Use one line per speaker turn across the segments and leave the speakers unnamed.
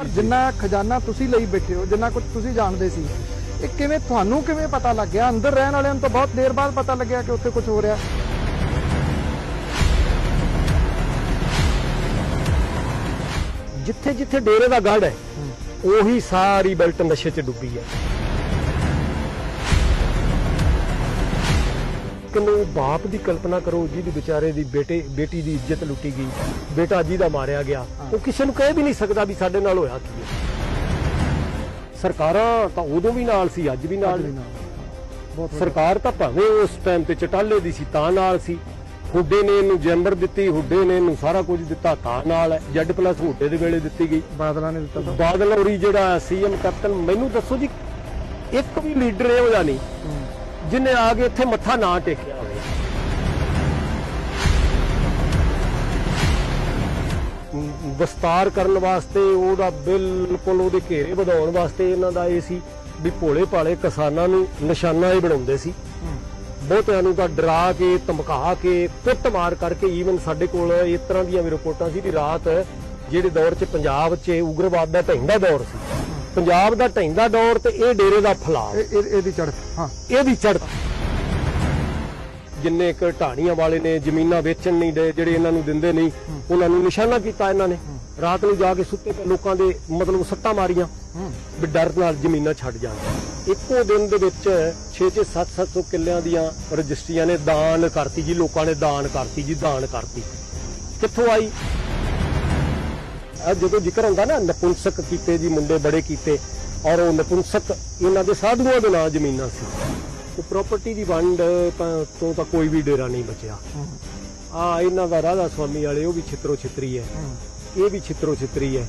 पर जिन्ना खजाना तुसी ਲਈ बैठे हो, जिन्ना कुछ तुसी जानते सी, ये किवें तुहानू किवें पता लग गया? अंदर रहने वालियां नूं तो बहुत देर बाद पता लग्या कि उत्थे कुछ हो रहा।
जिथे जिथे डेरे का गढ़ है उही सारी बेल्ट नशे च डुबी है। बाप की कल्पना करो जी बेचारे दी बेटी की इज्जत लुटी गई, बेटा जी का मारिया गया, वो किसी को कह भी नहीं सकता भी साडे नाल होया की है। सरकारां तां उदों भी नाल सी, अज भी नाल। सरकार तां भावें उस टाइम ते चटाले दी सी तां नाल सी, हुड्डे ने इनू जैम्बर दित्ती, हुड्डे ने इनू सारा कुछ दिता तां नाल है। Z+ हुड्डे दे वेले दित्ती गई, बादल ने दिता। बादल होरी जिहड़ा CM कैप्टन, मैनू दसो जी एक भी लीडर इहो जिहा नहीं जिन्हें आके इत्थे मत्था ना टेकिया होवे। विस्तार करने वास्ते ओहदा बिल्कुल ओहदे घेरे वधाउण वास्ते इन्हां दा इह सी भी भोले भाले किसानां नूं निशाना ही बनाउंदे सी। बहुतिਆਂ ਨੂੰ ਤਾਂ डरा के धमका के कुੱਟਮਾਰ करके ईवन साडे कोल इस तरह ਦੀਆਂ ਵੀ ਰਿਪੋਰਟਾਂ ਸੀ ਵੀ ਰਾਤ ਜਿਹੜੇ ਦੌਰ 'ਚ ਪੰਜਾਬ 'ਚ ਉਗਰਵਾਦ ਦਾ ਢਹਿੰਦਾ ਦੌਰ ਸੀ, ਪੰਜਾਬ ਦਾ ਢਹਿੰਦਾ ਦੌਰ ਤੇ ਇਹ ਡੇਰੇ ਦਾ ਫੈਲਾਅ,
ਇਹਦੀ ਚੜ੍ਹਤ, ਹਾਂ
ਇਹਦੀ ਚੜ੍ਹਤ। ਜਿੰਨੇ ਕ ਢਾਣੀਆਂ ਵਾਲੇ ਨੇ ਜ਼ਮੀਨਾਂ ਵੇਚਣ ਨਹੀਂ ਦੇ, ਜਿਹੜੇ ਇਹਨਾਂ ਨੂੰ ਦਿੰਦੇ ਨਹੀਂ, ਉਹਨਾਂ ਨੂੰ ਨਿਸ਼ਾਨਾ ਕੀਤਾ ਇਹਨਾਂ ਨੇ। ਰਾਤ ਨੂੰ ਜਾ ਕੇ ਸੁੱਤੇ ਪਏ ਲੋਕਾਂ ਦੇ ਮਤਲਬ ਸੱਟਾਂ ਮਾਰੀਆਂ ਵੀ ਡਰ ਨਾਲ ਜ਼ਮੀਨਾਂ ਛੱਡ ਜਾਣ। ਇੱਕੋ ਦਿਨ ਦੇ ਵਿੱਚ 6-700 ਕਿੱਲਿਆਂ ਦੀਆਂ ਰਜਿਸਟਰੀਆਂ ਨੇ ਦਾਨ ਕਰਤੀ ਜੀ, ਲੋਕਾਂ ਨੇ ਦਾਨ ਕਰਤੀ ਜੀ, ਦਾਨ ਕਰਤੀ। ਕਿੱਥੋਂ ਆਈ? ਜਦੋਂ ਜ਼ਿਕਰ ਹੁੰਦਾ ਨਾ ਨਪੁੰਸਕ ਕੀਤੇ ਜੀ, ਮੁੰਡੇ ਬੜੇ ਕੀਤੇ, ਔਰ ਉਹ ਨਪੁੰਸਕ ਇਹਨਾਂ ਦੇ ਸਾਧੂਆਂ ਦੇ ਨਾਂ ਜ਼ਮੀਨਾਂ ਸੀ। ਉਹ ਪ੍ਰਾਪਰਟੀ ਦੀ ਵੰਡ ਤੋਂ ਤਾਂ ਕੋਈ ਵੀ ਡੇਰਾ ਨਹੀਂ ਬਚਿਆ। ਇਹਨਾਂ ਦਾ ਰਾਧਾ ਸਵਾਮੀ ਵਾਲੇ ਉਹ ਵੀ ਛਿੱਤਰੋ ਛਿੱਤਰੀ ਹੈ, ਇਹ ਵੀ ਛਿੱਤਰੋ ਛਿੱਤਰੀ ਹੈ।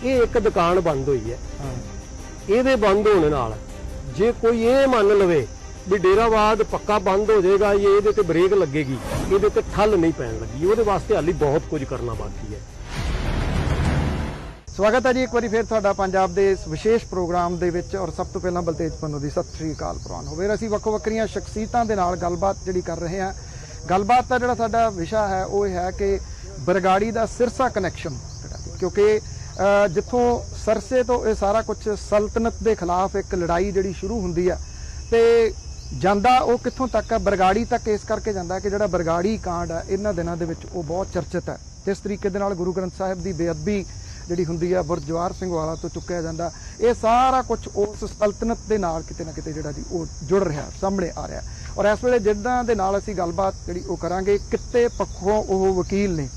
ਇਹ ਇੱਕ ਦੁਕਾਨ ਬੰਦ ਹੋਈ ਹੈ, ਇਹਦੇ ਬੰਦ ਹੋਣ ਨਾਲ ਜੇ ਕੋਈ ਇਹ ਮੰਨ ਲਵੇ ਵੀ ਡੇਰਾਵਾਦ ਪੱਕਾ ਬੰਦ ਹੋ ਜਾਏਗਾ, ਇਹਦੇ ਤੇ ਬ੍ਰੇਕ ਲੱਗੇਗੀ, ਇਹਦੇ ਤੇ ਠੱਲ ਨਹੀਂ ਪੈਣ ਲੱਗੀ, ਉਹਦੇ ਵਾਸਤੇ ਹਾਲੇ ਬਹੁਤ ਕੁਝ ਕਰਨਾ ਬਾਕੀ ਹੈ।
ਸਵਾਗਤ ਹੈ ਜੀ ਇੱਕ ਵਾਰੀ ਫਿਰ ਤੁਹਾਡਾ ਪੰਜਾਬ ਦੇ ਇਸ ਵਿਸ਼ੇਸ਼ ਪ੍ਰੋਗਰਾਮ ਦੇ ਵਿੱਚ। ਔਰ ਸਭ ਤੋਂ ਪਹਿਲਾਂ ਬਲਤੇਜ ਪੰਨੂ ਦੀ ਸਤਿ ਸ੍ਰੀ ਅਕਾਲ ਪ੍ਰਵਾਨ ਹੋਵੇ। ਅਸੀਂ ਵੱਖੋ ਵੱਖਰੀਆਂ ਸ਼ਖਸੀਅਤਾਂ ਦੇ ਨਾਲ ਗੱਲਬਾਤ ਜਿਹੜੀ ਕਰ ਰਹੇ ਹਾਂ। ਗੱਲਬਾਤ ਦਾ ਜਿਹੜਾ ਸਾਡਾ ਵਿਸ਼ਾ ਹੈ ਉਹ ਇਹ ਹੈ ਕਿ ਬਰਗਾੜੀ ਦਾ ਸਿਰਸਾ ਕਨੈਕਸ਼ਨ, ਕਿਉਂਕਿ ਜਿੱਥੋਂ ਸਰਸੇ ਤੋਂ ਇਹ ਸਾਰਾ ਕੁਝ ਸਲਤਨਤ ਦੇ ਖਿਲਾਫ ਇੱਕ ਲੜਾਈ ਜਿਹੜੀ ਸ਼ੁਰੂ ਹੁੰਦੀ ਹੈ ਤੇ ਜਾਂਦਾ ਉਹ ਕਿੱਥੋਂ ਤੱਕ ਹੈ, ਬਰਗਾੜੀ ਤੱਕ ਇਸ ਕਰਕੇ ਜਾਂਦਾ ਕਿ ਜਿਹੜਾ ਬਰਗਾੜੀ ਕਾਂਡ ਹੈ ਇਹਨਾਂ ਦਿਨਾਂ ਦੇ ਵਿੱਚ ਉਹ ਬਹੁਤ ਚਰਚਿਤ ਹੈ। ਜਿਸ ਤਰੀਕੇ ਦੇ ਨਾਲ ਗੁਰੂ ਗ੍ਰੰਥ ਸਾਹਿਬ ਦੀ ਬੇਅਦਬੀ ਜਿਹੜੀ ਹੁੰਦੀ ਹੈ ਬੁਰਜ ਜਵਾਹਰ ਸਿੰਘ ਵਾਲਾ ਤੋਂ ਚੁੱਕਿਆ ਜਾਂਦਾ, ਇਹ ਸਾਰਾ ਕੁਝ ਉਸ ਸਲਤਨਤ ਦੇ ਨਾਲ ਕਿਤੇ ਨਾ ਕਿਤੇ ਜਿਹੜਾ ਜੀ ਉਹ ਜੁੜ ਰਿਹਾ, ਸਾਹਮਣੇ ਆ ਰਿਹਾ। ਔਰ ਇਸ ਵੇਲੇ ਜਿੱਦਾਂ ਦੇ ਨਾਲ ਅਸੀਂ ਗੱਲਬਾਤ ਜਿਹੜੀ ਉਹ ਕਰਾਂਗੇ, ਕਿਤੇ ਪੱਖੋਂ ਉਹ ਵਕੀਲ ਨੇ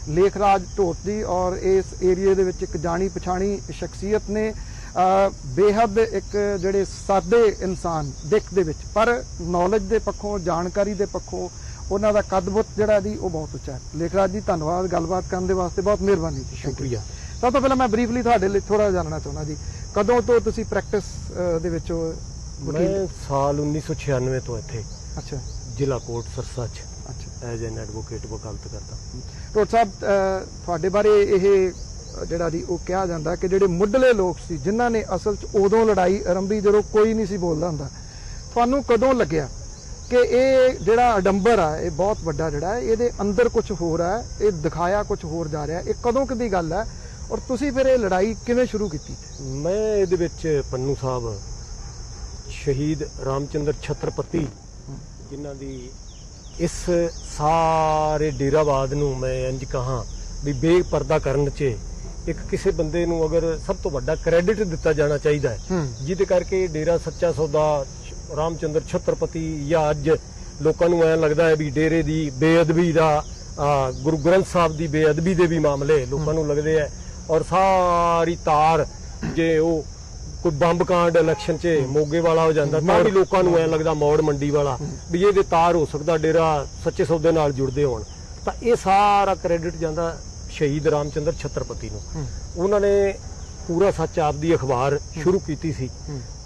ਲੇਖਰਾਜ ਢੋਟ ਜੀ, ਔਰ ਇਸ ਏਰੀਏ ਦੇ ਵਿੱਚ ਇੱਕ ਜਾਣੀ ਪਛਾਣੀ ਸ਼ਖਸੀਅਤ ਨੇ, ਬੇਹੱਦ ਇੱਕ ਜਿਹੜੇ ਸਾਦੇ ਇਨਸਾਨ ਦਿੱਖ ਦੇ ਵਿੱਚ, ਪਰ ਨੌਲੇਜ ਦੇ ਪੱਖੋਂ, ਜਾਣਕਾਰੀ ਦੇ ਪੱਖੋਂ ਉਹਨਾਂ ਦਾ ਕਦਬੁੱਤ ਜਿਹੜਾ ਜੀ ਉਹ ਬਹੁਤ ਉੱਚਾ ਹੈ। ਲੇਖਰਾਜ ਜੀ ਧੰਨਵਾਦ ਗੱਲਬਾਤ ਕਰਨ ਦੇ ਵਾਸਤੇ, ਬਹੁਤ ਮਿਹਰਬਾਨੀ ਜੀ, ਸ਼ੁਕਰੀਆ। ਸਭ ਤੋਂ ਪਹਿਲਾਂ ਮੈਂ ਬਰੀਫਲੀ ਤੁਹਾਡੇ ਲਈ ਥੋੜਾ ਜਾਣਨਾ ਚਾਹੁੰਦਾ ਜੀ, ਕਦੋਂ ਤੋਂ ਤੁਸੀਂ ਪ੍ਰੈਕਟਿਸ ਦੇ ਵਿੱਚ?
ਮੈਂ ਸਾਲ 1996 ਤੋਂ ਇੱਥੇ
ਅੱਛਾ ਜ਼ਿਲ੍ਹਾ
ਕੋਟ ਸਰਸਾ 'ਚ ਐਜ਼ ਐਨ ਐਡਵੋਕੇਟ ਵਕਾਲਤ ਕਰਦਾ।
ਢੋਟ ਸਾਹਿਬ ਤੁਹਾਡੇ ਬਾਰੇ ਇਹ ਜਿਹੜਾ ਜੀ ਉਹ ਕਿਹਾ ਜਾਂਦਾ ਕਿ ਜਿਹੜੇ ਮੁੱਢਲੇ ਲੋਕ ਸੀ ਜਿਨ੍ਹਾਂ ਨੇ ਅਸਲ 'ਚ ਉਦੋਂ ਲੜਾਈ ਆਰੰਭੀ ਜਦੋਂ ਕੋਈ ਨਹੀਂ ਸੀ ਬੋਲਦਾ ਹੁੰਦਾ, ਤੁਹਾਨੂੰ ਕਦੋਂ ਲੱਗਿਆ ਕਿ ਇਹ ਜਿਹੜਾ ਅਡੰਬਰ ਆ ਇਹ ਬਹੁਤ ਵੱਡਾ ਜਿਹੜਾ ਹੈ, ਇਹਦੇ ਅੰਦਰ ਕੁਝ ਹੋਰ ਹੈ, ਇਹ ਦਿਖਾਇਆ ਕੁਝ ਹੋਰ ਜਾ ਰਿਹਾ, ਇਹ ਕਦੋਂ ਦੀ ਗੱਲ ਹੈ ਔਰ ਤੁਸੀਂ ਫਿਰ ਇਹ ਲੜਾਈ ਕਿਵੇਂ ਸ਼ੁਰੂ ਕੀਤੀ?
ਮੈਂ ਇਹਦੇ ਵਿੱਚ ਪੰਨੂ ਸਾਹਿਬ ਸ਼ਹੀਦ ਰਾਮਚੰਦਰ ਛਤਰਪਤੀ ਜਿਨ੍ਹਾਂ ਦੀ ਇਸ ਸਾਰੇ ਡੇਰਾਵਾਦ ਨੂੰ ਮੈਂ ਇੰਜ ਕਹਾਂ ਵੀ ਬੇਪਰਦਾ ਕਰਨ 'ਚ ਇੱਕ ਕਿਸੇ ਬੰਦੇ ਨੂੰ ਅਗਰ ਸਭ ਤੋਂ ਵੱਡਾ ਕ੍ਰੈਡਿਟ ਦਿੱਤਾ ਜਾਣਾ ਚਾਹੀਦਾ ਹੈ, ਜਿਹਦੇ ਕਰਕੇ ਡੇਰਾ ਸੱਚਾ ਸੌਦਾ ਰਾਮਚੰਦਰ ਛਤਰਪਤੀ, ਜਾਂ ਅੱਜ ਲੋਕਾਂ ਨੂੰ ਐਂ ਲੱਗਦਾ ਹੈ ਵੀ ਡੇਰੇ ਦੀ ਬੇਅਦਬੀ ਦਾ, ਗੁਰੂ ਗ੍ਰੰਥ ਸਾਹਿਬ ਦੀ ਬੇਅਦਬੀ ਦੇ ਵੀ ਮਾਮਲੇ ਲੋਕਾਂ ਨੂੰ ਲੱਗਦੇ ਹੈ। ਔਰ ਸਾਰੀ ਤਾਰ ਜੇ ਉਹ ਕੋਈ ਬੰਬ ਕਾਂਡ ਇਲੈਕਸ਼ਨ 'ਚ ਮੋਗੇ ਵਾਲਾ ਹੋ ਜਾਂਦਾ ਤਾਂ ਵੀ ਲੋਕਾਂ ਨੂੰ ਐਂ ਲੱਗਦਾ ਮੌੜ ਮੰਡੀ ਵਾਲਾ ਵੀ ਇਹਦੇ ਤਾਰ ਹੋ ਸਕਦਾ ਡੇਰਾ ਸੱਚੇ ਸੌਦੇ ਨਾਲ ਜੁੜਦੇ ਹੋਣ, ਤਾਂ ਇਹ ਸਾਰਾ ਕ੍ਰੈਡਿਟ ਜਾਂਦਾ ਸ਼ਹੀਦ ਰਾਮਚੰਦਰ ਛਤਰਪਤੀ ਨੂੰ। ਉਹਨਾਂ ਨੇ ਪੂਰਾ ਸੱਚ ਆਪਦੀ ਅਖਬਾਰ ਸ਼ੁਰੂ ਕੀਤੀ ਸੀ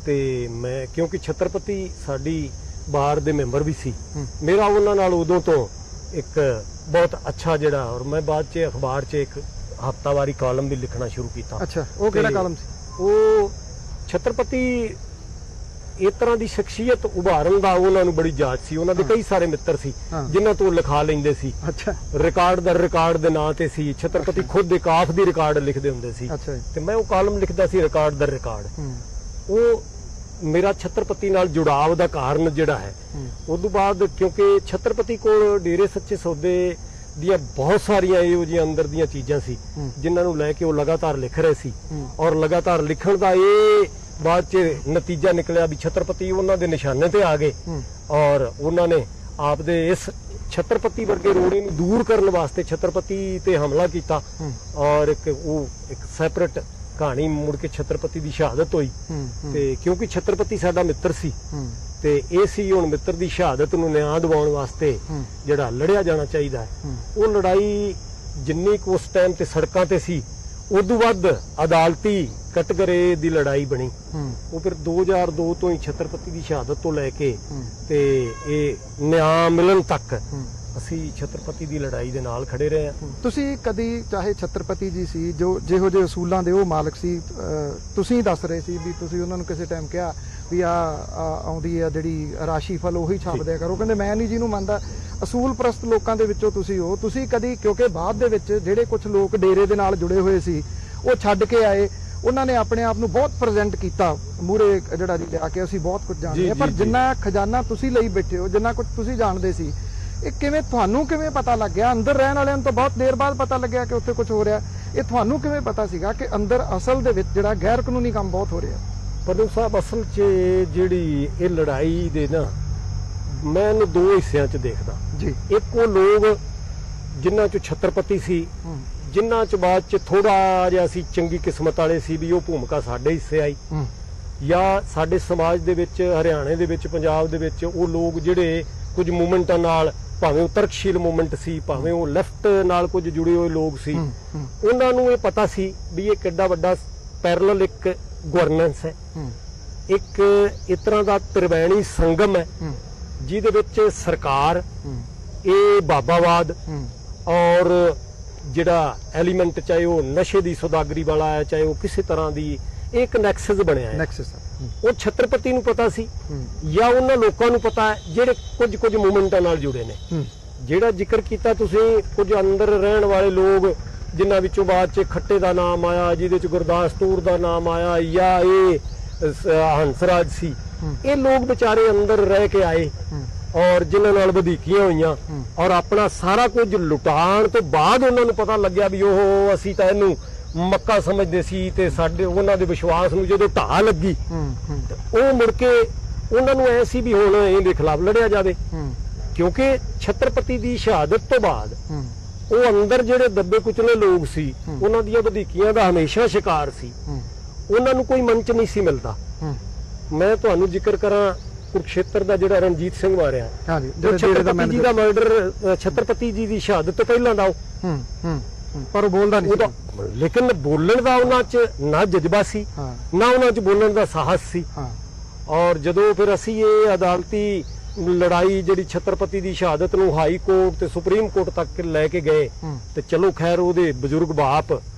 ਤੇ ਮੈਂ ਕਿਉਂਕਿ ਛਤਰਪਤੀ ਸਾਡੀ ਬਾਰ ਦੇ ਮੈਂਬਰ ਵੀ ਸੀ, ਮੇਰਾ ਉਹਨਾਂ ਨਾਲ ਉਦੋਂ ਤੋਂ ਇੱਕ ਬਹੁਤ ਅੱਛਾ ਜਿਹੜਾ, ਔਰ ਮੈਂ ਬਾਅਦ 'ਚ ਅਖਬਾਰ 'ਚ ਇੱਕ ਹਫ਼ਤਾਵਾਰੀ ਕਾਲਮ ਵੀ ਲਿਖਣਾ ਸ਼ੁਰੂ ਕੀਤਾ।
ਅੱਛਾ, ਉਹ ਕਿਹੜਾ ਕਾਲਮ ਸੀ?
ਉਹ ਛਤਰਪਤੀ ਇਸ ਤਰ੍ਹਾਂ ਦੀ ਸ਼ਖਸੀਅਤ ਉਭਾਰਨ ਦਾ ਉਹਨਾਂ ਨੂੰ ਬੜੀ ਜਾਚ ਸੀ। ਉਹਨਾਂ ਦੇ ਕਈ ਸਾਰੇ ਮਿੱਤਰ ਸੀ ਜਿਨ੍ਹਾਂ ਤੋਂ ਲਿਖਾ ਲੈਂਦੇ ਸੀ।
ਅੱਛਾ।
ਰਿਕਾਰਡ ਦਾ ਰਿਕਾਰਡ ਦੇ ਨਾਂ ਤੇ ਸੀ। ਛਤਰਪਤੀ ਖੁਦ ਦੇ ਕਾਫ ਦੀ ਰਿਕਾਰਡ ਲਿਖਦੇ ਹੁੰਦੇ ਸੀ ਤੇ ਮੈਂ ਉਹ ਕਾਲਮ ਲਿਖਦਾ ਸੀ ਰਿਕਾਰਡ ਦਾ ਰਿਕਾਰਡ। ਉਹ ਮੇਰਾ ਛਤਰਪਤੀ ਨਾਲ ਜੁੜਾਵ ਦਾ ਕਾਰਨ ਜਿਹੜਾ ਹੈ। ਉਸ ਤੋਂ ਬਾਅਦ ਕਿਉਂਕਿ ਛਤਰਪਤੀ ਕੋਲ ਡੇਰੇ ਸੱਚੇ ਸੌਦੇ ਦੀਆਂ ਬਹੁਤ ਸਾਰੀਆਂ ਇਹੋ ਜਿਹੀਆਂ ਅੰਦਰ ਦੀਆਂ ਚੀਜ਼ਾਂ ਸੀ ਜਿਨ੍ਹਾਂ ਨੂੰ ਲੈ ਕੇ ਉਹ ਲਗਾਤਾਰ ਲਿਖ ਰਹੇ ਸੀ ਔਰ ਲਗਾਤਾਰ ਲਿਖਣ ਦਾ ਇਹ ਬਾਅਦ ਚ ਨਤੀਜਾ ਨਿਕਲਿਆ ਵੀ ਛਤਰਪਤੀ ਉਹਨਾਂ ਦੇ ਨਿਸ਼ਾਨੇ ਤੇ ਆ ਗਏ ਔਰ ਉਹਨਾਂ ਨੇ ਆਪਦੇ ਇਸ ਛਤਰਪਤੀ ਵਰਗੇ ਰੋੜੇ ਨੂੰ ਦੂਰ ਕਰਨ ਵਾਸਤੇ ਛਤਰਪਤੀ ਤੇ ਹਮਲਾ ਕੀਤਾ ਔਰ ਇੱਕ ਸੈਪਰੇਟ ਕਹਾਣੀ ਮੁੜ ਕੇ ਛਤਰਪਤੀ ਦੀ ਸ਼ਹਾਦਤ ਹੋਈ। ਤੇ ਕਿਉਂਕਿ ਛਤਰਪਤੀ ਸਾਡਾ ਮਿੱਤਰ ਸੀ ਤੇ ਇਹ ਸੀ ਹੁਣ ਮਿੱਤਰ ਦੀ ਸ਼ਹਾਦਤ ਨੂੰ ਨਿਆਂ ਦਿਵਾਉਣ ਵਾਸਤੇ ਜਿਹੜਾ ਲੜਿਆ ਜਾਣਾ ਚਾਹੀਦਾ ਹੈ। ਉਹ ਲੜਾਈ ਜਿੰਨੀ ਕੁ ਉਸ ਟਾਈਮ ਤੇ ਸੜਕਾਂ ਤੇ ਸੀ ਉਦੋਂ ਵੱਧ ਅਦਾਲਤੀ ਕਟਗਰੇ ਦੀ ਲੜਾਈ ਬਣੀ। ਉਹ ਫਿਰ 2002 ਤੋਂ ਹੀ ਛਤਰਪਤੀ ਦੀ ਸ਼ਹਾਦਤ ਤੋਂ ਲੈ ਕੇ ਤੇ ਇਹ ਨਿਆਂ ਮਿਲਣ ਤੱਕ ਅਸੀਂ ਛਤਰਪਤੀ ਦੀ ਲੜਾਈ ਦੇ ਨਾਲ ਖੜੇ ਰਹੇ ਹਾਂ।
ਤੁਸੀਂ ਕਦੀ ਚਾਹੇ ਛਤਰਪਤੀ ਜੀ ਸੀ ਜੋ ਜਿਹੋ ਜਿਹੇ ਅਸੂਲਾਂ ਦੇ ਉਹ ਮਾਲਕ ਸੀ, ਤੁਸੀਂ ਦੱਸ ਰਹੇ ਸੀ ਵੀ ਤੁਸੀਂ ਉਹਨਾਂ ਨੂੰ ਕਿਸੇ ਟਾਈਮ ਕਿਹਾ ਵੀ ਆਉਂਦੀ ਆ ਜਿਹੜੀ ਰਾਸ਼ੀ ਫਲ ਉਹੀ ਛਾਪ ਦਿਆ ਕਰੋ। ਕਹਿੰਦੇ ਮੈਂ ਨਹੀਂ ਜਿਹਨੂੰ ਮੰਨਦਾ। ਅਸੂਲ ਪ੍ਰਸਤ ਲੋਕਾਂ ਦੇ ਵਿੱਚੋਂ ਤੁਸੀਂ ਕਦੀ, ਕਿਉਂਕਿ ਬਾਅਦ ਦੇ ਵਿੱਚ ਜਿਹੜੇ ਕੁਝ ਲੋਕ ਡੇਰੇ ਦੇ ਨਾਲ ਜੁੜੇ ਹੋਏ ਸੀ ਉਹ ਛੱਡ ਕੇ ਆਏ, ਉਹਨਾਂ ਨੇ ਆਪਣੇ ਆਪ ਨੂੰ ਬਹੁਤ ਪ੍ਰੈਜ਼ੈਂਟ ਕੀਤਾ ਮੂਰੇ ਜਿਹੜਾ ਜੀ ਲਿਆ ਕੇ ਅਸੀਂ ਬਹੁਤ ਕੁਝ ਜਾਣਦੇ ਹਾਂ। ਪਰ ਜਿੰਨਾ ਖਜ਼ਾਨਾ ਤੁਸੀਂ ਲਈ ਬੈਠੇ ਹੋ, ਜਿੰਨਾ ਕੁਝ ਤੁਸੀਂ ਜਾਣਦੇ ਸੀ, ਇਹ ਤੁਹਾਨੂੰ ਕਿਵੇਂ ਪਤਾ ਲੱਗ ਗਿਆ? ਅੰਦਰ ਰਹਿਣ ਵਾਲਿਆਂ ਨੂੰ ਤਾਂ ਬਹੁਤ ਦੇਰ ਬਾਅਦ ਪਤਾ ਲੱਗਿਆ ਕਿ ਉੱਥੇ ਕੁਝ ਹੋ ਰਿਹਾ। ਇਹ ਤੁਹਾਨੂੰ ਕਿਵੇਂ ਪਤਾ ਸੀਗਾ ਕਿ ਅੰਦਰ ਅਸਲ ਦੇ ਵਿੱਚ ਜਿਹੜਾ ਗੈਰ ਕਾਨੂੰਨੀ ਕੰਮ ਬਹੁਤ ਹੋ ਰਿਹਾ?
ਪੰਨੂ ਸਾਹਿਬ, ਅਸਲ 'ਚ ਜਿਹੜੀ ਇਹ ਲੜਾਈ ਦੇ ਨਾ ਮੈਂ ਇਹਨੂੰ ਦੋ ਹਿੱਸਿਆਂ 'ਚ ਦੇਖਦਾ
ਜੀ।
ਇੱਕ ਉਹ ਲੋਕ ਜਿਨ੍ਹਾਂ 'ਚ ਛਤਰਪਤੀ ਸੀ, ਜਿਨ੍ਹਾਂ 'ਚ ਬਾਅਦ 'ਚ ਥੋੜਾ ਜਿਹਾ ਸੀ ਚੰਗੀ ਕਿਸਮਤ ਵਾਲੇ ਸੀ ਵੀ ਉਹ ਭੂਮਿਕਾ ਸਾਡੇ ਹਿੱਸੇ ਆਈ, ਜਾਂ ਸਾਡੇ ਸਮਾਜ ਦੇ ਵਿੱਚ, ਹਰਿਆਣੇ ਦੇ ਵਿੱਚ, ਪੰਜਾਬ ਦੇ ਵਿੱਚ ਉਹ ਲੋਕ ਜਿਹੜੇ ਕੁਝ ਮੂਵਮੈਂਟਾਂ ਨਾਲ, ਭਾਵੇਂ ਉਹ ਤਰਕਸ਼ੀਲ ਮੂਵਮੈਂਟ ਸੀ, ਭਾਵੇਂ ਉਹ ਲੈਫਟ ਨਾਲ ਕੁਝ ਜੁੜੇ ਹੋਏ ਲੋਕ ਸੀ, ਉਹਨਾਂ ਨੂੰ ਇਹ ਪਤਾ ਸੀ ਵੀ ਇਹ ਕਿੱਡਾ ਵੱਡਾ ਪੈਰਲਲ ਇੱਕ ਗਵਰਨੈਂਸ ਹੈ, ਇੱਕ ਇਸ ਤਰ੍ਹਾਂ ਦਾ ਤ੍ਰਿਵੈਣੀ ਸੰਗਮ ਹੈ ਜਿਹਦੇ ਵਿੱਚ ਸਰਕਾਰ, ਇਹ ਬਾਬਾਵਾਦ ਔਰ ਜਿਹੜਾ ਐਲੀਮੈਂਟ, ਚਾਹੇ ਉਹ ਨਸ਼ੇ ਦੀ ਸੌਦਾਗਰੀ ਵਾਲਾ ਹੈ, ਚਾਹੇ ਉਹ ਕਿਸੇ ਤਰ੍ਹਾਂ ਦੀ, ਇੱਕ ਨੈਕਸਸ ਬਣਿਆ ਹੈ। ਉਹ ਛਤਰਪਤੀ ਨੂੰ ਪਤਾ ਸੀ ਜਾਂ ਉਹਨਾਂ ਲੋਕਾਂ ਨੂੰ ਪਤਾ ਹੈ ਜਿਹੜੇ ਕੁਝ ਮੂਵਮੈਂਟਾਂ ਨਾਲ ਜੁੜੇ ਨੇ। ਜਿਹੜਾ ਜ਼ਿਕਰ ਕੀਤਾ ਤੁਸੀਂ, ਕੁਝ ਅੰਦਰ ਰਹਿਣ ਵਾਲੇ ਲੋਕ ਜਿਨ੍ਹਾਂ ਵਿੱਚੋਂ ਬਾਅਦ 'ਚ ਖੱਟੇ ਦਾ ਨਾਮ ਆਇਆ, ਜਿਹਦੇ 'ਚ ਗੁਰਦਾਸ ਤੂਰ ਦਾ ਨਾਮ ਆਇਆ, ਜਾਂ ਇਹ ਹੰਸਰਾਜ ਸੀ, ਇਹ ਲੋਕ ਵਿਚਾਰੇ ਅੰਦਰ ਰਹਿ ਕੇ ਆਏ ਔਰ ਜਿਨ੍ਹਾਂ ਨਾਲ ਵਧੀਕੀਆਂ ਹੋਈਆਂ ਔਰ ਆਪਣਾ ਸਾਰਾ ਕੁਝ ਲੁਟਾਉਣ ਤੋਂ ਬਾਅਦ ਉਹਨਾਂ ਨੂੰ ਪਤਾ ਲੱਗਿਆ ਵੀ ਉਹ ਅਸੀਂ ਤਾਂ ਇਹਨੂੰ ਮੱਕਾ ਸਮਝਦੇ ਸੀ ਤੇ ਸਾਡੇ ਉਹਨਾਂ ਦੇ ਵਿਸ਼ਵਾਸ ਨੂੰ ਜਦੋਂ ਢਾਹ ਲੱਗੀ ਉਹ ਮੁੜ ਕੇ ਉਹਨਾਂ ਨੂੰ ਐ ਸੀ ਵੀ ਹੁਣ ਇਹਦੇ ਖਿਲਾਫ ਲੜਿਆ ਜਾਵੇ। ਕਿਉਂਕਿ ਛਤਰਪਤੀ ਦੀ ਸ਼ਹਾਦਤ ਤੋਂ ਬਾਅਦ ਉਹ ਅੰਦਰ ਜਿਹੜੇ ਦੱਬੇ ਕੁਚਲੇ ਲੋਕ ਸੀ, ਉਹਨਾਂ ਦੀਆਂ ਵਧੀਕੀਆਂ ਦਾ ਹਮੇਸ਼ਾ ਸ਼ਿਕਾਰ ਸੀ, ਉਹਨਾਂ ਨੂੰ ਕੋਈ ਮੰਚ ਨਹੀਂ ਸੀ ਮਿਲਦਾ। ਮੈਂ ਤੁਹਾਨੂੰ ਜ਼ਿਕਰ ਕਰਾਂ ਕੁਰਕਸ਼ੇਤਰ ਦਾ ਜਿਹੜਾ ਰਣਜੀਤ ਸਿੰਘ ਮਾਰਿਆ, ਛਤਰਪਤੀ ਜੀ ਦਾ ਮਰਡਰ ਛਤਰਪਤੀ ਜੀ ਦੀ ਸ਼ਹਾਦਤ ਤੋਂ ਪਹਿਲਾਂ ਦਾ
ਪਰ ਉਹ ਬੋਲਦਾ ਨਹੀਂ,
ਲੇਕਿਨ ਬੋਲਣ ਦਾ ਉਹਨਾਂ 'ਚ ਨਾ ਜਜ਼ਬਾ ਸੀ, ਨਾ ਉਹਨਾਂ 'ਚ ਬੋਲਣ ਦਾ ਸਾਹਸ ਸੀ। ਔਰ ਜਦੋਂ ਫਿਰ ਅਸੀਂ ਇਹ ਅਦਾਲਤੀ ਲੜਾਈ ਜਿਹੜੀ ਛਤਰਪਤੀ ਦੀ ਸ਼ਹਾਦਤ ਨੂੰ ਹਾਈ ਕੋਰਟ ਤੇ ਸੁਪਰੀਮ ਕੋਰਟ ਤੱਕ ਲੈ ਕੇ ਗਏ ਤੇ ਚਲੋ ਖੈਰ ਉਹਦੇ ਬਜ਼ੁਰਗ ਬਾਪ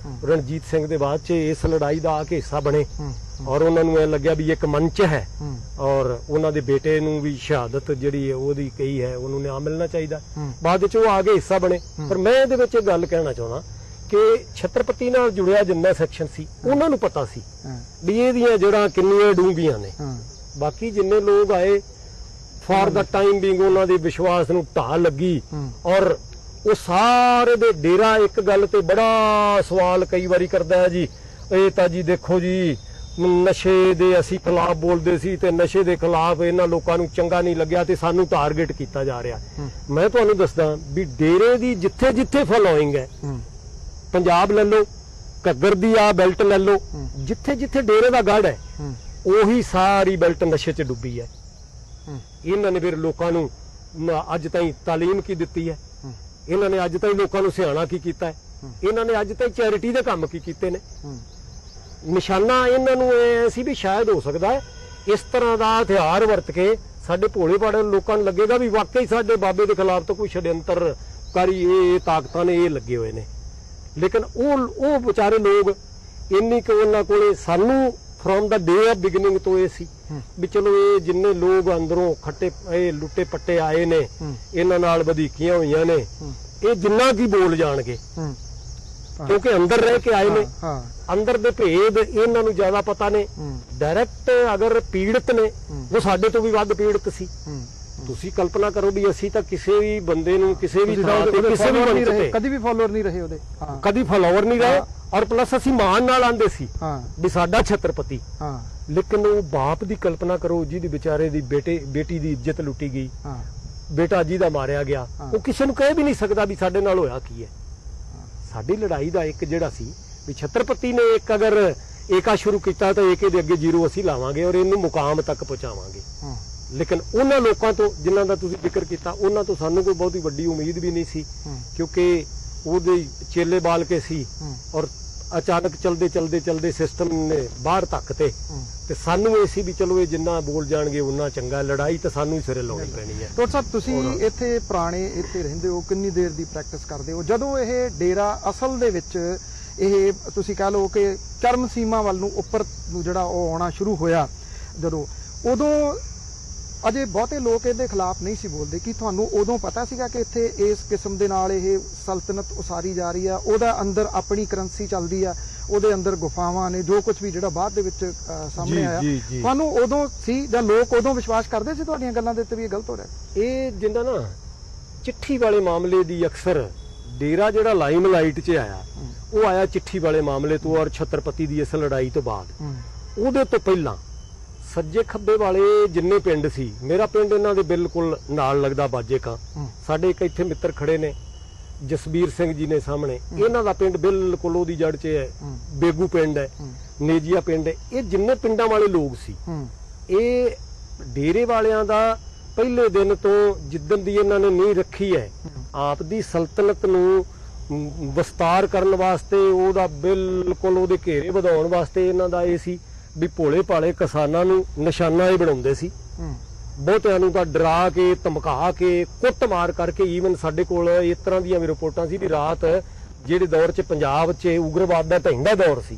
ਰਣਜੀਤ ਸਿੰਘ ਦੇ ਬਾਅਦ 'ਚ ਇਸ ਲੜਾਈ ਦਾ ਆ ਕੇ ਹਿੱਸਾ ਬਣੇ ਔਰ ਉਹਨਾਂ ਨੂੰ ਇਹ ਲੱਗਿਆ ਵੀ ਇੱਕ ਮੰਚ ਹੈ ਔਰ ਉਹਨਾਂ ਦੇ ਬੇਟੇ ਨੂੰ ਵੀ ਸ਼ਹਾਦਤ ਜਿਹੜੀ ਹੈ ਉਹਦੀ ਕਹੀ ਹੈ, ਉਹਨੂੰ ਨਿਆਂ ਮਿਲਣਾ ਚਾਹੀਦਾ। ਬਾਅਦ ਵਿੱਚ ਉਹ ਆ ਕੇ ਹਿੱਸਾ ਬਣੇ। ਪਰ ਮੈਂ ਇਹਦੇ ਵਿੱਚ ਇਹ ਗੱਲ ਕਹਿਣਾ ਚਾਹੁੰਦਾ ਕਿ ਛਤਰਪਤੀ ਨਾਲ ਜੁੜਿਆ ਜਿੰਨਾ ਸੈਕਸ਼ਨ ਸੀ ਉਹਨਾਂ ਨੂੰ ਪਤਾ ਸੀ ਵੀ ਇਹਦੀਆਂ ਜੜ੍ਹਾਂ ਕਿੰਨੀਆਂ ਡੂੰਘੀਆਂ ਨੇ। ਬਾਕੀ ਜਿੰਨੇ ਲੋਕ ਆਏ ਫॉर ਦਾ ਟਾਈਮ ਬੀਇੰਗ ਉਹਨਾਂ ਦੇ ਵਿਸ਼ਵਾਸ ਨੂੰ ਢਾਹ ਲੱਗੀ ਔਰ ਉਹ ਸਾਰੇ ਦੇ ਡੇਰਾ ਇੱਕ ਗੱਲ ਤੇ ਬੜਾ ਸਵਾਲ ਕਈ ਵਾਰੀ ਕਰਦਾ ਹੈ ਜੀ, ਇਹ ਤਾਂ ਜੀ ਦੇਖੋ ਜੀ ਨਸ਼ੇ ਦੇ ਅਸੀਂ ਖਿਲਾਫ ਬੋਲਦੇ ਸੀ ਤੇ ਨਸ਼ੇ ਦੇ ਖਿਲਾਫ ਇਹਨਾਂ ਲੋਕਾਂ ਨੂੰ ਚੰਗਾ ਨਹੀਂ ਲੱਗਿਆ ਤੇ ਸਾਨੂੰ ਟਾਰਗੇਟ ਕੀਤਾ ਜਾ ਰਿਹਾ। ਮੈਂ ਤੁਹਾਨੂੰ ਦੱਸਦਾ ਵੀ ਡੇਰੇ ਦੀ ਜਿੱਥੇ ਜਿੱਥੇ ਫਲੋਇੰਗ ਹੈ, ਪੰਜਾਬ ਲੈ ਲਓ, ਘੱਗਰ ਦੀ ਆ ਬੈਲਟ ਲੈ ਲਓ, ਜਿੱਥੇ ਜਿੱਥੇ ਡੇਰੇ ਦਾ ਗੜ ਹੈ ਉਹੀ ਸਾਰੀ ਬੈਲਟ ਨਸ਼ੇ 'ਚ ਡੁੱਬੀ ਹੈ। ਇਹਨਾਂ ਨੇ ਫਿਰ ਲੋਕਾਂ ਨੂੰ ਅੱਜ ਤਾਈਂ ਤਾਲੀਮ ਕੀ ਦਿੱਤੀ ਹੈ, ਇਹਨਾਂ ਨੇ ਅੱਜ ਤਾਈਂ ਲੋਕਾਂ ਨੂੰ ਸਿਆਣਾ ਕੀ ਕੀਤਾ ਹੈ, ਇਹਨਾਂ ਨੇ ਅੱਜ ਤਾਈਂ ਚੈਰਿਟੀ ਦੇ ਕੰਮ ਕੀ ਕੀਤੇ ਨੇ। ਨਿਸ਼ਾਨਾ ਇਹਨਾਂ ਨੂੰ ਇਹ ਸੀ ਵੀ ਸ਼ਾਇਦ ਹੋ ਸਕਦਾ ਹੈ ਇਸ ਤਰ੍ਹਾਂ ਦਾ ਹਥਿਆਰ ਵਰਤ ਕੇ ਸਾਡੇ ਭੋਲੇ ਭਾਲੇ ਲੋਕਾਂ ਨੂੰ ਲੱਗੇਗਾ ਵੀ ਵਾਕਈ ਸਾਡੇ ਬਾਬੇ ਦੇ ਖਿਲਾਫ ਤਾਂ ਕੋਈ षड्यंत्रकारी ਇਹ ਤਾਕਤਾਂ ਨੇ ਇਹ ਲੱਗੇ ਹੋਏ ਨੇ। ਲੇਕਿਨ ਉਹ ਵਿਚਾਰੇ ਲੋਕ ਇੰਨੀ ਕੁ ਉਹਨਾਂ ਕੋਲੇ ਸਾਨੂੰ from the day of beginning ਤੋਂ ਇਹ ਸੀ ਵੀ ਚਲੋ ਇਹ ਜਿੰਨੇ ਲੋਕ ਅੰਦਰੋਂ ਖੱਟੇ ਇਹ ਲੁੱਟੇ ਪੱਟੇ ਆਏ ਨੇ, ਇਹਨਾਂ ਨਾਲ ਵਧੀਕੀਆਂ ਹੋਈਆਂ ਨੇ, ਇਹ ਜਿੰਨਾ ਕੀ ਬੋਲ ਜਾਣਗੇ ਕਿਉਂਕਿ ਅੰਦਰ ਰਹਿ ਕੇ ਆਏ ਨੇ, ਅੰਦਰ ਦੇ ਭੇਦ ਇਹਨਾਂ ਨੂੰ ਜ਼ਿਆਦਾ ਪਤਾ ਨੇ। ਡਾਇਰੈਕਟ ਅਗਰ ਪੀੜਤ ਨੇ ਉਹ ਸਾਡੇ ਤੋਂ ਵੀ ਵੱਧ ਪੀੜਤ ਸੀ। ਤੁਸੀਂ ਕਲਪਨਾ ਕਰੋ ਵੀ ਅਸੀਂ ਤਾਂ ਕਿਸੇ ਵੀ ਬੰਦੇ ਨੂੰ ਕਿਸੇ ਵੀ ਥਾਂ ਤੇ ਕਿਸੇ ਵੀ ਮੰਚ ਤੇ
ਕਦੀ ਵੀ ਫਾਲੋਅਰ ਨਹੀਂ ਰਹੇ ਉਹਦੇ,
ਕਦੀ ਫਾਲੋਅਰ ਨਹੀਂ ਰਹੇ, ਔਰ ਪਲੱਸ ਅਸੀਂ ਮਾਣ ਨਾਲ ਆਂਦੇ ਸੀ ਵੀ ਸਾਡਾ ਛਤਰਪਤੀ। ਲੇਕਿਨ ਉਹ ਬਾਪ ਦੀ ਕਲਪਨਾ ਕਰੋ ਜਿਹਦੀ ਵਿਚਾਰੇ ਦੀ ਬੇਟੀ ਦੀ ਇੱਜ਼ਤ ਲੁੱਟੀ ਗਈ, ਬੇਟਾ ਜੀ ਦਾ ਮਾਰਿਆ ਗਿਆ, ਉਹ ਕਿਸੇ ਨੂੰ ਕਹਿ ਵੀ ਨਹੀਂ ਸਕਦਾ ਵੀ ਸਾਡੇ ਨਾਲ ਹੋਇਆ ਕੀ ਹੈ। ਸਾਡੀ ਲੜਾਈ ਦਾ ਇੱਕ ਜਿਹੜਾ ਸੀ ਵੀ ਛਤਰਪਤੀ ਨੇ ਇੱਕ ਅਗਰ ਏਕਾ ਸ਼ੁਰੂ ਕੀਤਾ ਤਾਂ ਏਕੇ ਦੇ ਅੱਗੇ ਜ਼ੀਰੋ ਅਸੀਂ ਲਾਵਾਂਗੇ ਔਰ ਇਹਨੂੰ ਮੁਕਾਮ ਤੱਕ ਪਹੁੰਚਾਵਾਂਗੇ। ਲੇਕਿਨ ਉਹਨਾਂ ਲੋਕਾਂ ਤੋਂ ਜਿਨ੍ਹਾਂ ਦਾ ਤੁਸੀਂ ਜ਼ਿਕਰ ਕੀਤਾ, ਉਹਨਾਂ ਤੋਂ ਸਾਨੂੰ ਕੋਈ ਬਹੁਤੀ ਵੱਡੀ ਉਮੀਦ ਵੀ ਨਹੀਂ ਸੀ ਕਿਉਂਕਿ ਉਹਦੇ ਚੇਲੇ ਬਾਲ ਕੇ ਸੀ ਔਰ ਅਚਾਨਕ ਚਲਦੇ ਸਿਸਟਮ ਨੇ ਬਾਹਰ ਧੱਕਤੇ ਤੇ ਸਾਨੂੰ ਇਹ ਸੀ ਵੀ ਚਲੋ ਇਹ ਜਿੰਨਾ ਬੋਲ ਜਾਣਗੇ ਉਨਾ ਚੰਗਾ। ਲੜਾਈ ਤਾਂ ਸਾਨੂੰ ਹੀ ਸਿਰੇ ਲਾਉਣੀ ਪੈਣੀ ਹੈ।
ਡਾਕਟਰ ਸਾਹਿਬ ਤੁਸੀਂ ਇੱਥੇ ਪੁਰਾਣੇ ਇੱਥੇ ਰਹਿੰਦੇ ਹੋ, ਕਿੰਨੀ ਦੇਰ ਦੀ ਪ੍ਰੈਕਟਿਸ ਕਰਦੇ ਹੋ? ਜਦੋਂ ਇਹ ਡੇਰਾ ਅਸਲ ਦੇ ਵਿੱਚ ਇਹ ਤੁਸੀਂ ਕਹਿ ਲਓ ਕਿ ਚਰਮ ਸੀਮਾ ਵੱਲ ਨੂੰ ਉੱਪਰ ਨੂੰ ਜਿਹੜਾ ਉਹ ਆਉਣਾ ਸ਼ੁਰੂ ਹੋਇਆ, ਜਦੋਂ ਉਦੋਂ ਅਜੇ ਬਹੁਤੇ ਲੋਕ ਇਹਦੇ ਖਿਲਾਫ ਨਹੀਂ ਸੀ ਬੋਲਦੇ, ਕਿ ਤੁਹਾਨੂੰ ਉਦੋਂ ਪਤਾ ਸੀਗਾ ਕਿ ਇੱਥੇ ਇਸ ਕਿਸਮ ਦੇ ਨਾਲ ਇਹ ਸਲਤਨਤ ਉਸਾਰੀ ਜਾ ਰਹੀ ਆ, ਉਹਦਾ ਅੰਦਰ ਆਪਣੀ ਕਰੰਸੀ ਚੱਲਦੀ ਆ, ਉਹਦੇ ਅੰਦਰ ਗੁਫਾਵਾਂ ਨੇ, ਜੋ ਕੁਝ ਵੀ ਜਿਹੜਾ ਬਾਅਦ ਦੇ ਵਿੱਚ ਸਾਹਮਣੇ ਆਇਆ, ਤੁਹਾਨੂੰ ਉਦੋਂ ਸੀ ਜਾਂ ਲੋਕ ਉਦੋਂ ਵਿਸ਼ਵਾਸ ਕਰਦੇ ਸੀ ਤੁਹਾਡੀਆਂ ਗੱਲਾਂ ਦੇ ਉੱਤੇ ਵੀ ਇਹ ਗਲਤ ਹੋ ਰਿਹਾ?
ਇਹ ਜਿੰਦਾ ਨਾ ਚਿੱਠੀ ਵਾਲੇ ਮਾਮਲੇ ਦੀ ਅਕਸਰ ਡੇਰਾ ਜਿਹੜਾ ਲਾਈਮਲਾਈਟ 'ਚ ਆਇਆ, ਉਹ ਆਇਆ ਚਿੱਠੀ ਵਾਲੇ ਮਾਮਲੇ ਤੋਂ ਔਰ ਛਤਰਪਤੀ ਦੀ ਇਸ ਲੜਾਈ ਤੋਂ ਬਾਅਦ। ਉਹਦੇ ਤੋਂ ਪਹਿਲਾਂ ਸੱਜੇ ਖੱਬੇ ਵਾਲੇ ਜਿੰਨੇ ਪਿੰਡ ਸੀ, ਮੇਰਾ ਪਿੰਡ ਇਹਨਾਂ ਦੇ ਬਿਲਕੁਲ ਨਾਲ ਲੱਗਦਾ ਬਾਜੇਕਾਂ। ਸਾਡੇ ਇੱਕ ਇੱਥੇ ਮਿੱਤਰ ਖੜੇ ਨੇ ਜਸਬੀਰ ਸਿੰਘ ਜੀ ਨੇ ਸਾਹਮਣੇ, ਇਹਨਾਂ ਦਾ ਪਿੰਡ ਬਿਲਕੁਲ ਉਹਦੀ ਜੜ 'ਚ ਹੈ। ਬੇਗੂ ਪਿੰਡ ਹੈ, ਨੇਜੀਆ ਪਿੰਡ ਹੈ। ਇਹ ਜਿੰਨੇ ਪਿੰਡਾਂ ਵਾਲੇ ਲੋਕ ਸੀ, ਇਹ ਡੇਰੇ ਵਾਲਿਆਂ ਦਾ ਪਹਿਲੇ ਦਿਨ ਤੋਂ ਜਿੱਦਣ ਦੀ ਇਹਨਾਂ ਨੇ ਨੀਂਹ ਰੱਖੀ ਹੈ ਆਪ ਦੀ ਸਲਤਨਤ ਨੂੰ ਵਿਸਤਾਰ ਕਰਨ ਵਾਸਤੇ, ਉਹਦਾ ਬਿਲਕੁਲ ਉਹਦੇ ਘੇਰੇ ਵਧਾਉਣ ਵਾਸਤੇ ਇਹਨਾਂ ਦਾ ਇਹ ਸੀ ਵੀ ਭੋਲੇ ਭਾਲੇ ਕਿਸਾਨਾਂ ਨੂੰ ਨਿਸ਼ਾਨਾ ਇਹ ਬਣਾਉਂਦੇ ਸੀ। ਬਹੁਤਿਆਂ ਨੂੰ ਤਾਂ ਡਰਾ ਕੇ, ਧਮਕਾ ਕੇ, ਕੁੱਟ ਮਾਰ ਕਰਕੇ। ਈਵਨ ਸਾਡੇ ਕੋਲ ਇਸ ਤਰ੍ਹਾਂ ਦੀਆਂ ਵੀ ਰਿਪੋਰਟਾਂ ਸੀ ਵੀ ਰਾਤ ਜਿਹੜੇ ਦੌਰ 'ਚ ਪੰਜਾਬ 'ਚ ਉਗਰਵਾਦ ਦਾ ਢਹਿੰਦਾ ਦੌਰ ਸੀ,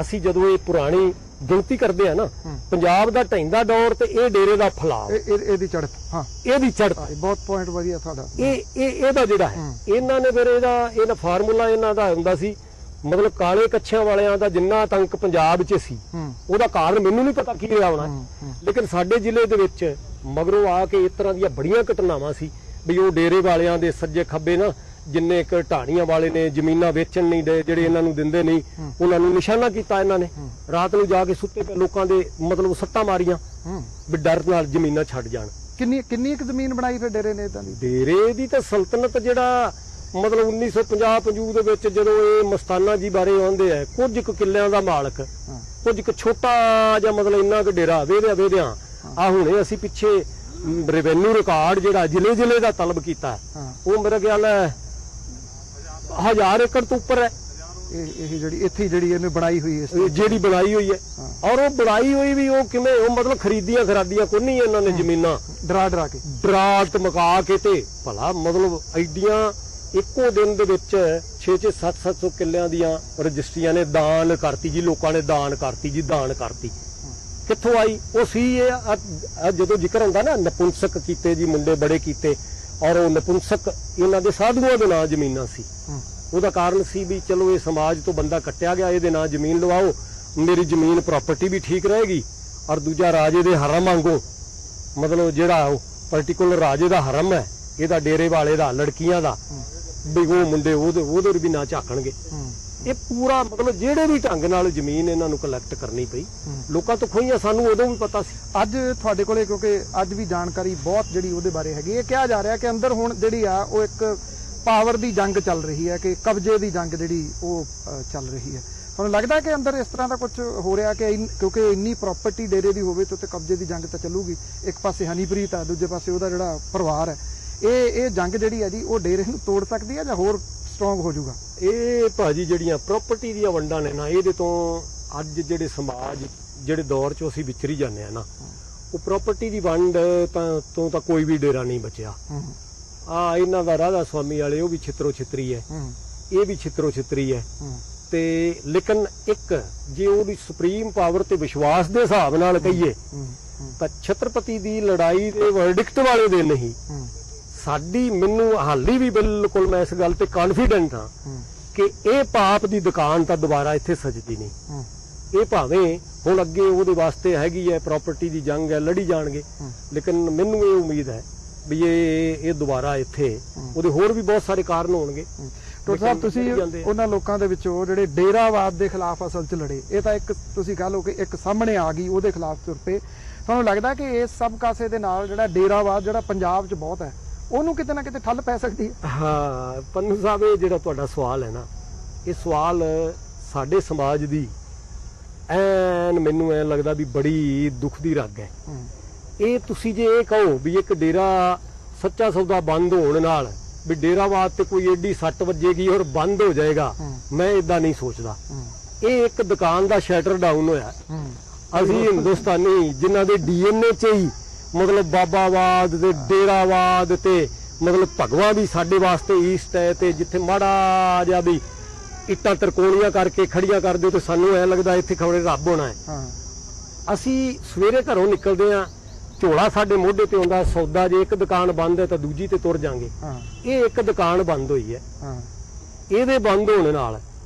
ਅਸੀਂ ਜਦੋਂ ਇਹ ਪੁਰਾਣੀ ਗਿਣਤੀ ਕਰਦੇ ਆ ਨਾ, ਪੰਜਾਬ ਦਾ ਢਹਿੰਦਾ ਦੌਰ ਤੇ ਇਹ ਡੇਰੇ ਦਾ ਫਲਾਅ,
ਇਹਦੀ ਚੜ੍ਹਤ,
ਇਹਦੀ ਚੜ੍ਹਤ
ਬਹੁਤ ਪੁਆਇੰਟ ਵਧੀਆ ਤੁਹਾਡਾ।
ਇਹਦਾ ਜਿਹੜਾ ਹੈ ਇਹਨਾਂ ਨੇ ਫਿਰ ਇਹਦਾ ਫਾਰਮੂਲਾ ਇਹਨਾਂ ਦਾ ਹੁੰਦਾ ਸੀ, ਮਤਲਬ ਕਾਲੇ ਕੱਛਿਆਂ ਵਾਲਿਆਂ ਦਾ ਜਿੰਨਾ ਆਤੰਕ ਪੰਜਾਬ 'ਚ ਸੀ, ਉਹਦਾ ਕਾਰਨ ਮੈਨੂੰ ਨਹੀਂ ਪਤਾ ਕੀ ਰਿਹਾ ਹੋਣਾ, ਲੇਕਿਨ ਸਾਡੇ ਜ਼ਿਲ੍ਹੇ ਦੇ ਵਿੱਚ ਮਗਰੋਂ ਆ ਕੇ ਇਸ ਤਰ੍ਹਾਂ ਦੀਆਂ ਬੜੀਆਂ ਘਟਨਾਵਾਂ ਸੀ ਵੀ ਉਹ ਡੇਰੇ ਵਾਲਿਆਂ ਦੇ ਸੱਜੇ ਖੱਬੇ ਨਾ ਜਿੰਨੇ ਇੱਕ ਢਾਣੀਆਂ ਵਾਲੇ ਨੇ ਜ਼ਮੀਨਾਂ ਵੇਚਣ ਨਹੀਂ ਦੇ, ਜਿਹੜੇ ਇਹਨਾਂ ਨੂੰ ਦਿੰਦੇ ਨਹੀਂ, ਉਹਨਾਂ ਨੂੰ ਨਿਸ਼ਾਨਾ ਕੀਤਾ ਇਹਨਾਂ ਨੇ। ਰਾਤ ਨੂੰ ਜਾ ਕੇ ਸੁੱਤੇ ਪਏ ਲੋਕਾਂ ਦੇ ਮਤਲਬ ਸੱਟਾਂ ਮਾਰੀਆਂ ਵੀ ਡਰ ਨਾਲ ਜ਼ਮੀਨਾਂ ਛੱਡ ਜਾਣ।
ਕਿੰਨੀ ਇੱਕ ਜ਼ਮੀਨ ਬਣਾਈ ਫਿਰ ਡੇਰੇ ਨੇ? ਇਦਾਂ ਦੀ
ਡੇਰੇ ਦੀ ਤਾਂ ਸਲਤਨਤ ਜਿਹੜਾ ਮਤਲਬ 1950-50 ਦੇ ਵਿੱਚ ਜਦੋਂ ਇਹ ਮਸਤਾਨਾ ਜੀ ਬਾਰੇ ਆਉਂਦੇ ਆ, ਕੁਝ ਕੁ ਕਿੱਲਿਆਂ ਦਾ ਮਾਲਕ, ਕੁਝ ਕੁ ਛੋਟਾ ਜਿਹਾ ਮਤਲਬ ਇੰਨਾ ਕੁ ਡੇਰਾ ਵੇਦਿਆਂ ਆ ਹੁਣੇ ਅਸੀਂ ਪਿੱਛੇ ਰੈਵਨਿਊ ਰਿਕਾਰਡ ਜਿਹੜਾ ਜ਼ਿਲ੍ਹੇ ਦਾ ਤਲਬ ਕੀਤਾ, ਉਹ ਮੇਰੇ ਖਿਆਲ 1000 ਏਕੜ ਤੋਂ ਉੱਪਰ ਹੈ।
ਇਹ ਜਿਹੜੀ ਇੱਥੇ ਜਿਹੜੀ ਇਹਨੇ ਬਣਾਈ ਹੋਈ ਹੈ,
ਜਿਹੜੀ ਬਣਾਈ ਹੋਈ ਹੈ, ਔਰ ਉਹ ਬਣਾਈ ਹੋਈ ਵੀ ਉਹ ਕਿਵੇਂ, ਉਹ ਮਤਲਬ ਖਰਾਦੀਆਂ ਕੋਈ ਨਹੀਂ ਇਹਨਾਂ ਨੇ ਜ਼ਮੀਨਾਂ ਡਰਾ ਧਮਕਾ ਕੇ ਤੇ ਭਲਾ ਮਤਲਬ ਐਡੀਆਂ ਇੱਕੋ ਦਿਨ ਦੇ ਵਿੱਚ 600-700 ਕਿੱਲਿਆਂ ਦੀਆਂ ਰਜਿਸਟਰੀਆਂ ਨੇ ਦਾਨ ਕਰਤੀ ਜੀ, ਲੋਕਾਂ ਨੇ ਦਾਨ ਕਰਤੀ। ਕਿੱਥੋਂ ਆਈ? ਉਹ ਸੀ ਇਹ ਜਦੋਂ ਜ਼ਿਕਰ ਹੁੰਦਾ ਨਾ ਨਪੁੰਸਕ ਕੀਤੇ ਜੀ, ਮੁੰਡੇ ਬੜੇ ਕੀਤੇ, ਔਰ ਉਹ ਨਪੁੰਸਕ ਇਹਨਾਂ ਦੇ ਸਾਧੂਆਂ ਦੇ ਨਾਂ ਜ਼ਮੀਨਾਂ ਸੀ। ਉਹਦਾ ਕਾਰਨ ਸੀ ਵੀ ਚਲੋ ਇਹ ਸਮਾਜ ਤੋਂ ਬੰਦਾ ਕੱਟਿਆ ਗਿਆ, ਇਹਦੇ ਨਾਂ ਜ਼ਮੀਨ ਲਵਾਓ, ਮੇਰੀ ਜ਼ਮੀਨ ਪ੍ਰਾਪਰਟੀ ਵੀ ਠੀਕ ਰਹੇਗੀ, ਔਰ ਦੂਜਾ ਰਾਜੇ ਦੇ ਹਰਮ ਵਾਂਗੂ ਮਤਲਬ ਜਿਹੜਾ ਉਹ ਪਾਰਟਿਕੂਲਰ ਰਾਜੇ ਦਾ ਹਰਮ ਹੈ ਇਹਦਾ, ਡੇਰੇ ਵਾਲੇ ਦਾ, ਲੜਕੀਆਂ ਦਾ, ਵੀ ਉਹ ਮੁੰਡੇ ਉਹਦੇ ਵੀ ਨਾ ਝਾਕਣਗੇ। ਇਹ ਪੂਰਾ ਮਤਲਬ ਜਿਹੜੇ ਵੀ ਢੰਗ ਨਾਲ ਜ਼ਮੀਨ ਇਹਨਾਂ ਨੂੰ ਕਲੈਕਟ ਕਰਨੀ ਪਈ, ਲੋਕਾਂ ਤੋਂ ਖੋਈਆਂ, ਸਾਨੂੰ ਉਦੋਂ ਵੀ ਪਤਾ ਸੀ।
ਅੱਜ ਤੁਹਾਡੇ ਕੋਲੇ ਕਿਉਂਕਿ ਅੱਜ ਵੀ ਜਾਣਕਾਰੀ ਬਹੁਤ ਜਿਹੜੀ ਉਹਦੇ ਬਾਰੇ ਹੈਗੀ, ਇਹ ਕਿਹਾ ਜਾ ਰਿਹਾ ਕਿ ਅੰਦਰ ਹੁਣ ਜਿਹੜੀ ਆ ਉਹ ਇੱਕ ਪਾਵਰ ਦੀ ਜੰਗ ਚੱਲ ਰਹੀ ਹੈ, ਕਿ ਕਬਜ਼ੇ ਦੀ ਜੰਗ ਜਿਹੜੀ ਉਹ ਚੱਲ ਰਹੀ ਹੈ। ਤੁਹਾਨੂੰ ਲੱਗਦਾ ਕਿ ਅੰਦਰ ਇਸ ਤਰ੍ਹਾਂ ਦਾ ਕੁਝ ਹੋ ਰਿਹਾ ਕਿ ਕਿਉਂਕਿ ਇੰਨੀ ਪ੍ਰਾਪਰਟੀ ਡੇਰੇ ਦੀ ਹੋਵੇ ਤਾਂ ਕਬਜ਼ੇ ਦੀ ਜੰਗ ਤਾਂ ਚੱਲੂਗੀ? ਇੱਕ ਪਾਸੇ ਹਨੀਪ੍ਰੀਤ ਆ, ਦੂਜੇ ਪਾਸੇ ਉਹਦਾ ਜਿਹੜਾ ਪਰਿਵਾਰ ਹੈ, ਇਹ ਜੰਗ ਜਿਹੜੀ ਹੈ ਜੀ ਉਹ ਡੇਰੇ ਨੂੰ ਤੋੜ ਸਕਦੀ ਹੈ ਜਾਂ ਹੋਰ ਸਟਰੋਂਗ ਹੋ ਜਾਊਗਾ? ਇਹ
ਭਾਜੀ ਜਿਹੜੀਆਂ ਪ੍ਰਾਪਰਟੀ ਦੀਆਂ ਵੰਡਾਂ ਨੇ ਨਾ, ਇਹਦੇ ਤੋਂ ਅੱਜ ਜਿਹੜੇ ਸਮਾਜ ਜਿਹੜੇ ਦੌਰ 'ਚ ਅਸੀਂ ਵਿਚਰੀ ਜਾਂਦੇ ਆ ਨਾ, ਉਹ ਪ੍ਰਾਪਰਟੀ ਦੀ ਵੰਡ ਤੋਂ ਤਾਂ ਕੋਈ ਵੀ ਡੇਰਾ ਨਹੀਂ ਬਚਿਆ। ਇਹਨਾਂ ਦਾ ਰਾਧਾ ਸਵਾਮੀ ਵਾਲੇ ਉਹ ਵੀ ਛਿੱਤਰੋ ਛਿੱਤਰੀ ਹੈ, ਇਹ ਵੀ ਛਿੱਤਰੋ ਛਿੱਤਰੀ ਹੈ, ਤੇ ਲੇਕਿਨ ਇੱਕ ਜੇ ਉਹਦੀ ਸੁਪਰੀਮ ਪਾਵਰ ਤੇ ਵਿਸ਼ਵਾਸ ਦੇ ਹਿਸਾਬ ਨਾਲ ਕਹੀਏ ਤਾਂ ਛਤਰਪਤੀ ਦੀ ਲੜਾਈ ਦੇ ਵਰਡਿਕਟ ਵਾਲੇ ਦਿਨ ਹੀ ਸਾਡੀ, ਮੈਨੂੰ ਹਾਲੀ ਵੀ ਬਿਲਕੁਲ ਮੈਂ ਇਸ ਗੱਲ ਤੇ ਕੌਨਫੀਡੈਂਟ ਹਾਂ ਕਿ ਇਹ ਪਾਪ ਦੀ ਦੁਕਾਨ ਤਾਂ ਦੁਬਾਰਾ ਇੱਥੇ ਸਜਦੀ ਨਹੀਂ। ਇਹ ਭਾਵੇਂ ਹੁਣ ਅੱਗੇ ਉਹਦੇ ਵਾਸਤੇ ਹੈਗੀ ਹੈ, ਪ੍ਰਾਪਰਟੀ ਦੀ ਜੰਗ ਹੈ, ਲੜੀ ਜਾਣਗੇ, ਲੇਕਿਨ ਮੈਨੂੰ ਇਹ ਉਮੀਦ ਹੈ ਵੀ ਇਹ ਦੁਬਾਰਾ ਇੱਥੇ ਉਹਦੇ ਹੋਰ ਵੀ ਬਹੁਤ ਸਾਰੇ ਕਾਰਨ ਹੋਣਗੇ।
ਡਾਕਟਰ ਸਾਹਿਬ, ਤੁਸੀਂ ਉਹਨਾਂ ਲੋਕਾਂ ਦੇ ਵਿੱਚੋਂ ਜਿਹੜੇ ਡੇਰਾਵਾਦ ਦੇ ਖਿਲਾਫ ਅਸਲ 'ਚ ਲੜੇ, ਇਹ ਤਾਂ ਇੱਕ ਤੁਸੀਂ ਕਹ ਲਓ ਕਿ ਇੱਕ ਸਾਹਮਣੇ ਆ ਗਈ, ਉਹਦੇ ਖਿਲਾਫ ਤੁਰ ਪਏ। ਤੁਹਾਨੂੰ ਲੱਗਦਾ ਕਿ ਇਸ ਸਭ ਕਾਸੇ ਦੇ ਨਾਲ ਜਿਹੜਾ ਡੇਰਾਵਾਦ ਜਿਹੜਾ ਪੰਜਾਬ 'ਚ ਬਹੁਤ ਹੈ, ਉਹਨੂੰ ਕਿਤੇ ਨਾ ਕਿਤੇ ਠੱਲ ਪੈ ਸਕਦੀ ਹੈ?
ਹਾਂ ਪੰਨੂ ਸਾਹਿਬ, ਇਹ ਜਿਹੜਾ ਤੁਹਾਡਾ ਸਵਾਲ ਹੈ ਨਾ, ਇਹ ਸਵਾਲ ਸਾਡੇ ਸਮਾਜ ਦੀ ਐਨ ਮੈਨੂੰ ਐ ਲੱਗਦਾ ਵੀ ਬੜੀ ਦੁੱਖ ਦੀ ਰੱਗ ਹੈ। ਇਹ ਤੁਸੀਂ ਜੇ ਇਹ ਕਹੋ ਵੀ ਇੱਕ ਡੇਰਾ ਸੱਚਾ ਸੌਦਾ ਬੰਦ ਹੋਣ ਨਾਲ ਵੀ ਡੇਰਾਵਾਦ ਤੇ ਕੋਈ ਏਡੀ ਸੱਟ ਵੱਜੇਗੀ ਔਰ ਬੰਦ ਹੋ ਜਾਏਗਾ, ਮੈਂ ਇਦਾਂ ਨਹੀਂ ਸੋਚਦਾ। ਇਹ ਇੱਕ ਦੁਕਾਨ ਦਾ ਸ਼ਟਰ ਡਾਊਨ ਹੋਇਆ। ਅਸੀਂ ਹਿੰਦੁਸਤਾਨੀ ਜਿਨ੍ਹਾਂ ਦੇ DNA 'ਚ ਹੀ ਮਤਲਬ ਬਾਬਾਵਾਦ ਤੇ ਡੇਰਾਵਾਦ ਤੇ ਮਤਲਬ ਭਗਵਾ ਵੀ ਸਾਡੇ ਵਾਸਤੇ ਈਸਟ ਹੈ, ਤੇ ਜਿੱਥੇ ਮਾੜਾ ਜਿਹਾ ਵੀ ਇੱਟਾਂ ਤਰਕੋਣੀਆਂ ਕਰਕੇ ਖੜੀਆਂ ਕਰ ਦਿਓ ਤੇ ਸਾਨੂੰ ਐ ਲੱਗਦਾ ਇੱਥੇ ਖਬਰੇ ਰੱਬ ਹੋਣਾ ਹੈ। ਅਸੀਂ ਸਵੇਰੇ ਘਰੋਂ ਨਿਕਲਦੇ ਆ, ਝੋਲਾ ਸਾਡੇ ਮੋਢੇ ਤੇ ਹੁੰਦਾ, ਸੌਦਾ ਜੇ ਇੱਕ ਦੁਕਾਨ ਬੰਦ ਹੈ ਤਾਂ ਦੂਜੀ ਤੇ ਤੁਰ ਜਾਾਂਗੇ। ਇਹ ਇੱਕ ਦੁਕਾਨ ਬੰਦ ਹੋਈ ਹੈ। ਇਹਦੇ ਬੰਦ ਹੋਣ ਨਾਲ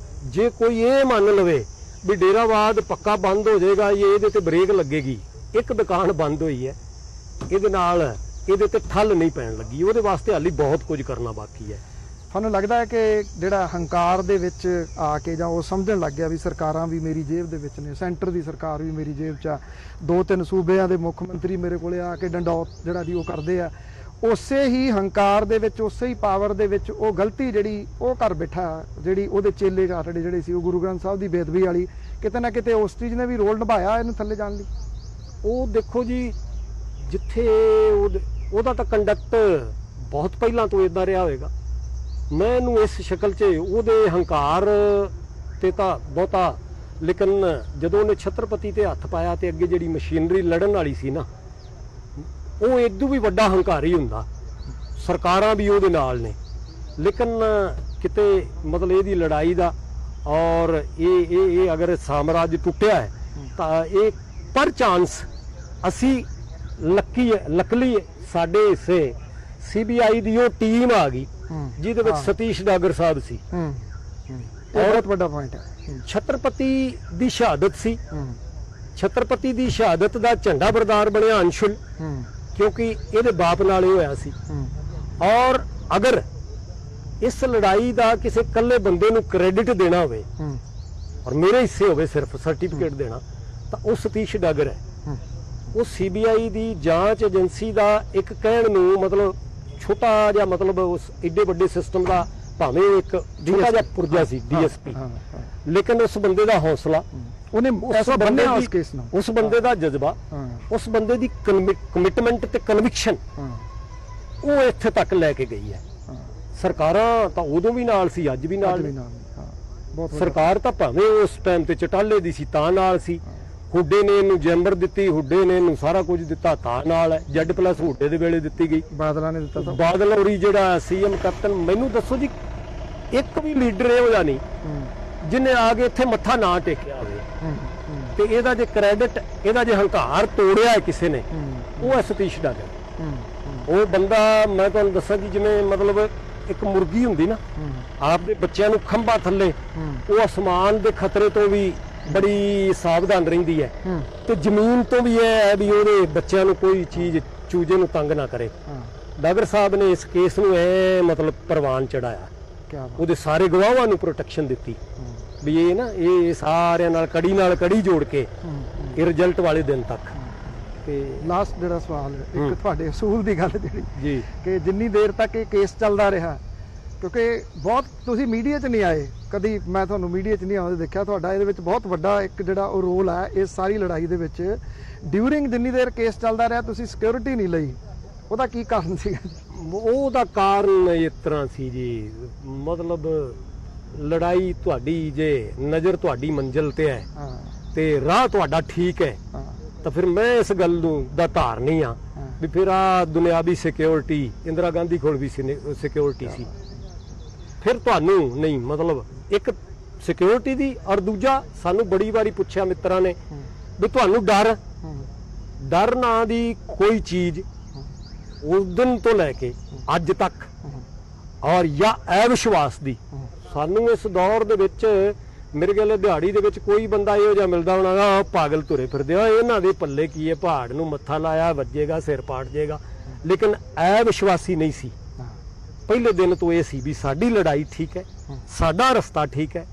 ਜੇ ਕੋਈ ਇਹ ਮੰਨ ਲਵੇ ਵੀ ਡੇਰਾਵਾਦ ਪੱਕਾ ਬੰਦ ਹੋ ਜਾਏਗਾ, ਇਹਦੇ ਤੇ ਬ੍ਰੇਕ ਲੱਗੇਗੀ, ਇੱਕ ਦੁਕਾਨ ਬੰਦ ਹੋਈ ਹੈ, ਇਹਦੇ ਨਾਲ ਇਹਦੇ ਤੇ ਠੱਲ ਨਹੀਂ ਪੈਣ ਲੱਗੀ। ਉਹਦੇ ਵਾਸਤੇ ਹਾਲੀ ਬਹੁਤ ਕੁਝ ਕਰਨਾ ਬਾਕੀ ਹੈ।
ਤੁਹਾਨੂੰ ਲੱਗਦਾ ਹੈ ਕਿ ਜਿਹੜਾ ਹੰਕਾਰ ਦੇ ਵਿੱਚ ਆ ਕੇ ਜਾਂ ਉਹ ਸਮਝਣ ਲੱਗ ਗਿਆ ਵੀ ਸਰਕਾਰਾਂ ਵੀ ਮੇਰੀ ਜੇਬ ਦੇ ਵਿੱਚ ਨੇ, ਸੈਂਟਰ ਦੀ ਸਰਕਾਰ ਵੀ ਮੇਰੀ ਜੇਬ 'ਚ ਆ, 2-3 ਸੂਬਿਆਂ ਦੇ ਮੁੱਖ ਮੰਤਰੀ ਮੇਰੇ ਕੋਲੇ ਆ ਕੇ ਡੰਡੌਤ ਜਿਹੜਾ ਦੀ ਉਹ ਕਰਦੇ ਆ, ਉਸੇ ਹੀ ਹੰਕਾਰ ਦੇ ਵਿੱਚ, ਉਸੇ ਹੀ ਪਾਵਰ ਦੇ ਵਿੱਚ ਉਹ ਗਲਤੀ ਜਿਹੜੀ ਉਹ ਕਰ ਬੈਠਾ, ਜਿਹੜੀ ਉਹਦੇ ਚੇਲੇ ਘਾਟੜੇ ਜਿਹੜੇ ਸੀ, ਉਹ ਗੁਰੂ ਗ੍ਰੰਥ ਸਾਹਿਬ ਦੀ ਬੇਅਦਬੀ ਵਾਲੀ, ਕਿਤੇ ਨਾ ਕਿਤੇ ਉਸ ਚੀਜ਼ ਨੇ ਵੀ ਰੋਲ ਨਿਭਾਇਆ ਇਹਨੂੰ ਥੱਲੇ ਜਾਣ ਲਈ।
ਉਹ ਦੇਖੋ ਜੀ, ਜਿੱਥੇ ਉਹਦਾ ਤਾਂ ਕੰਡਕਟ ਬਹੁਤ ਪਹਿਲਾਂ ਤੋਂ ਇਦਾਂ ਰਿਹਾ ਹੋਵੇਗਾ। ਮੈਂ ਇਹਨੂੰ ਇਸ ਸ਼ਕਲ 'ਚ ਉਹਦੇ ਹੰਕਾਰ ਤੇ ਤਾਂ ਬਹੁਤਾ, ਲੇਕਿਨ ਜਦੋਂ ਉਹਨੇ ਛਤਰਪਤੀ ਤੇ ਹੱਥ ਪਾਇਆ ਤੇ ਅੱਗੇ ਜਿਹੜੀ ਮਸ਼ੀਨਰੀ ਲੜਨ ਵਾਲੀ ਸੀ ਨਾ, ਉਹ ਇਦੋਂ ਵੀ ਵੱਡਾ ਹੰਕਾਰੀ ਹੁੰਦਾ। ਸਰਕਾਰਾਂ ਵੀ ਉਹਦੇ ਨਾਲ ਨੇ, ਲੇਕਿਨ ਕਿਤੇ ਮਤਲਬ ਇਹਦੀ ਲੜਾਈ ਦਾ ਔਰ ਇਹ ਅਗਰ ਸਾਮਰਾਜ ਟੁੱਟਿਆ ਹੈ ਤਾਂ ਇਹ ਪਰ ਚਾਂਸ ਅਸੀਂ ਲੱਕਲੀ ਸਾਡੇ ਹਿੱਸੇ CBI ਦੀ ਉਹ ਟੀਮ ਆ ਗਈ ਜਿਹਦੇ ਵਿੱਚ ਸਤੀਸ਼ ਡਾਗਰ ਸਾਹਿਬ ਸੀ।
ਬਹੁਤ ਵੱਡਾ ਪੁਆਇੰਟ ਹੈ।
ਛਤਰਪਤੀ ਦੀ ਸ਼ਹਾਦਤ ਸੀ। ਛਤਰਪਤੀ ਦੀ ਸ਼ਹਾਦਤ ਦਾ ਝੰਡਾ ਬਰਦਾਰ ਬਣਿਆ ਅੰਸ਼ੁਲ, ਕਿਉਂਕਿ ਇਹਦੇ ਬਾਪ ਨਾਲ ਇਹ ਹੋਇਆ ਸੀ। ਔਰ ਅਗਰ ਇਸ ਲੜਾਈ ਦਾ ਕਿਸੇ ਇਕੱਲੇ ਬੰਦੇ ਨੂੰ ਕ੍ਰੈਡਿਟ ਦੇਣਾ ਹੋਵੇ ਔਰ ਮੇਰੇ ਹਿੱਸੇ ਹੋਵੇ ਸਿਰਫ ਸਰਟੀਫਿਕੇਟ ਦੇਣਾ, ਤਾਂ ਉਹ ਸਤੀਸ਼ ਡਾਗਰ ਹੈ। ਉਹ CBI ਦੀ ਜਾਂਚ ਏਜੰਸੀ ਦਾ ਇੱਕ ਕਹਿਣ ਨੂੰ ਮਤਲਬ ਛੋਟਾ ਜਿਹਾ, ਮਤਲਬ ਉਸ ਏਡੇ ਵੱਡੇ ਸਿਸਟਮ ਦਾ ਭਾਵੇਂ ਇੱਕ ਛੋਟਾ ਜਿਹਾ ਪੁਰਜਾ ਸੀ, DSP, ਲੇਕਿਨ ਉਸ ਬੰਦੇ ਦਾ ਹੌਸਲਾ, ਉਹਨੇ ਉਸ ਬੰਦੇ ਦਾ ਜਜ਼ਬਾ, ਉਸ ਬੰਦੇ ਦੀ ਕਮਿਟਮੈਂਟ ਤੇ ਕਨਵਿਕਸ਼ਨ, ਉਹ ਇੱਥੇ ਤੱਕ ਲੈ ਕੇ ਗਈ ਹੈ। ਸਰਕਾਰਾਂ ਤਾਂ ਉਦੋਂ ਵੀ ਨਾਲ ਸੀ, ਅੱਜ ਵੀ ਨਾਲ। ਸਰਕਾਰ ਤਾਂ ਭਾਵੇਂ ਉਸ ਟਾਈਮ ਤੇ ਚਟਾਲੇ ਦੀ ਸੀ ਤਾਂ ਨਾਲ ਸੀ। ਹੁੱਡੇ ਨੇ ਇਹਨੂੰ ਜੈਂਬਰ ਦਿੱਤੀ, ਹੁੱਡੇ ਨੇ ਇਹਨੂੰ ਸਾਰਾ ਕੁਝ ਦਿੱਤਾ ਤਾਂ ਨਾਲ ਹੈ। Z+ ਹੁੱਡੇ ਦੇ ਵੇਲੇ ਦਿੱਤੀ ਗਈ, ਬਾਦਲਾਂ ਨੇ ਦਿੱਤਾ। ਬਾਦਲ ਹੋਰੀ ਜਿਹੜਾ CM ਕੈਪਟਨ, ਮੈਨੂੰ ਦੱਸੋ ਜੀ ਇੱਕ ਵੀ ਲੀਡਰ ਇਹੋ ਜਿਹਾ ਨਹੀਂ ਜਿਹਨੇ ਆ ਕੇ ਇੱਥੇ ਮੱਥਾ ਨਾ ਟੇਕਿਆ ਹੋਵੇ। ਤੇ ਇਹਦਾ ਜੇ ਕ੍ਰੈਡਿਟ, ਇਹਦਾ ਜੇ ਹੰਕਾਰ ਤੋੜਿਆ ਹੈ ਕਿਸੇ ਨੇ, ਉਹ ਹੈ ਸਤੀਸ਼ ਡਾਗਰ। ਉਹ ਬੰਦਾ, ਮੈਂ ਤੁਹਾਨੂੰ ਦੱਸਾਂ ਜੀ, ਜਿਵੇਂ ਮਤਲਬ ਇੱਕ ਮੁਰਗੀ ਹੁੰਦੀ ਨਾ, ਆਪਦੇ ਬੱਚਿਆਂ ਨੂੰ ਖੰਭਾਂ ਥੱਲੇ, ਉਹ ਅਸਮਾਨ ਦੇ ਖਤਰੇ ਤੋਂ ਵੀ ਬੜੀ ਸਾਵਧਾਨ ਰਹਿੰਦੀ ਹੈ, ਤੇ ਜ਼ਮੀਨ ਤੋਂ ਵੀ ਇਹ ਹੈ ਵੀ ਉਹਦੇ ਬੱਚਿਆਂ ਨੂੰ ਕੋਈ ਚੀਜ਼, ਚੂਜੇ ਨੂੰ ਤੰਗ ਨਾ ਕਰੇ। ਡਾਗਰ ਸਾਹਿਬ ਨੇ ਇਸ ਕੇਸ ਨੂੰ ਮਤਲਬ ਪ੍ਰਵਾਨ ਚੜਾਇਆ, ਉਹਦੇ ਸਾਰੇ ਗਵਾਹਾਂ ਨੂੰ ਪ੍ਰੋਟੈਕਸ਼ਨ ਦਿੱਤੀ ਵੀ ਇਹ ਨਾ, ਇਹ ਸਾਰਿਆਂ ਨਾਲ ਕੜੀ ਜੋੜ ਕੇ ਇਹ ਰਿਜ਼ਲਟ ਵਾਲੇ ਦਿਨ ਤੱਕ। ਤੇ
ਲਾਸਟ ਜਿਹੜਾ ਸਵਾਲ ਹੈ, ਇੱਕ ਤੁਹਾਡੇ ਅਸੂਲ ਦੀ ਗੱਲ ਜਿਹੜੀ
ਜੀ, ਕਿ
ਜਿੰਨੀ ਦੇਰ ਤੱਕ ਇਹ ਕੇਸ ਚੱਲਦਾ ਰਿਹਾ, ਕਿਉਂਕਿ ਬਹੁਤ ਤੁਸੀਂ ਮੀਡੀਆ 'ਚ ਨਹੀਂ ਆਏ ਕਦੀ, ਮੈਂ ਤੁਹਾਨੂੰ ਮੀਡੀਆ 'ਚ ਨਹੀਂ ਆਉਂਦੇ ਦੇਖਿਆ, ਤੁਹਾਡਾ ਇਹਦੇ ਵਿੱਚ ਬਹੁਤ ਵੱਡਾ ਇੱਕ ਜਿਹੜਾ ਉਹ ਰੋਲ ਹੈ ਇਸ ਸਾਰੀ ਲੜਾਈ ਦੇ ਵਿੱਚ। ਡਿਊਰਿੰਗ ਜਿੰਨੀ ਦੇਰ ਕੇਸ ਚੱਲਦਾ ਰਿਹਾ ਤੁਸੀਂ ਸਿਕਿਉਰਿਟੀ ਨਹੀਂ ਲਈ, ਉਹਦਾ ਕੀ ਕਾਰਨ ਸੀਗਾ?
ਉਹਦਾ ਕਾਰਨ ਇਸ ਤਰ੍ਹਾਂ ਸੀ ਜੀ, ਮਤਲਬ ਲੜਾਈ ਤੁਹਾਡੀ, ਜੇ ਨਜ਼ਰ ਤੁਹਾਡੀ ਮੰਜ਼ਿਲ ਤੇ ਹੈ ਤੇ ਰਾਹ ਤੁਹਾਡਾ ਠੀਕ ਹੈ, ਤਾਂ ਫਿਰ ਮੈਂ ਇਸ ਗੱਲ ਨੂੰ ਦਾ ਧਾਰਨੀ ਆ ਵੀ ਫਿਰ ਆ ਦੁਨਿਆਵੀ ਸਿਕਿਉਰਿਟੀ, ਇੰਦਰਾ ਗਾਂਧੀ ਕੋਲ ਵੀ ਸਿਕਿਉਰਿਟੀ ਸੀ, ਫਿਰ ਤੁਹਾਨੂੰ ਨਹੀਂ, ਮਤਲਬ ਇੱਕ ਸਿਕਿਉਰਿਟੀ ਦੀ, ਔਰ ਦੂਜਾ ਸਾਨੂੰ ਬੜੀ ਵਾਰੀ ਪੁੱਛਿਆ ਮਿੱਤਰਾਂ ਨੇ ਵੀ ਤੁਹਾਨੂੰ ਡਰ ਨਾਂ ਦੀ ਕੋਈ ਚੀਜ਼ ਉਸ ਦਿਨ ਤੋਂ ਲੈ ਕੇ ਅੱਜ ਤੱਕ, ਔਰ ਜਾਂ ਅਵਿਸ਼ਵਾਸ ਦੀ, ਸਾਨੂੰ ਇਸ ਦੌਰ ਦੇ ਵਿੱਚ ਮੇਰੇ ਕੋਲ ਦਿਹਾੜੀ ਦੇ ਵਿੱਚ ਕੋਈ ਬੰਦਾ ਇਹੋ ਜਿਹਾ ਮਿਲਦਾ ਹੋਣਾ ਪਾਗਲ ਤੁਰੇ ਫਿਰਦੇ ਆ, ਇਹਨਾਂ ਦੇ ਪੱਲੇ ਕੀ ਹੈ, ਪਹਾੜ ਨੂੰ ਮੱਥਾ ਲਾਇਆ ਵੱਜੇਗਾ, ਸਿਰ ਪਾਟ ਜਾਏਗਾ, ਲੇਕਿਨ ਅਵਿਸ਼ਵਾਸੀ ਨਹੀਂ ਸੀ। ਪਹਿਲੇ ਦਿਨ ਤੋਂ ਇਹ ਸੀ ਵੀ ਸਾਡੀ ਲੜਾਈ ਠੀਕ ਹੈ, ਸਾਡਾ ਰਸਤਾ ਠੀਕ ਹੈ,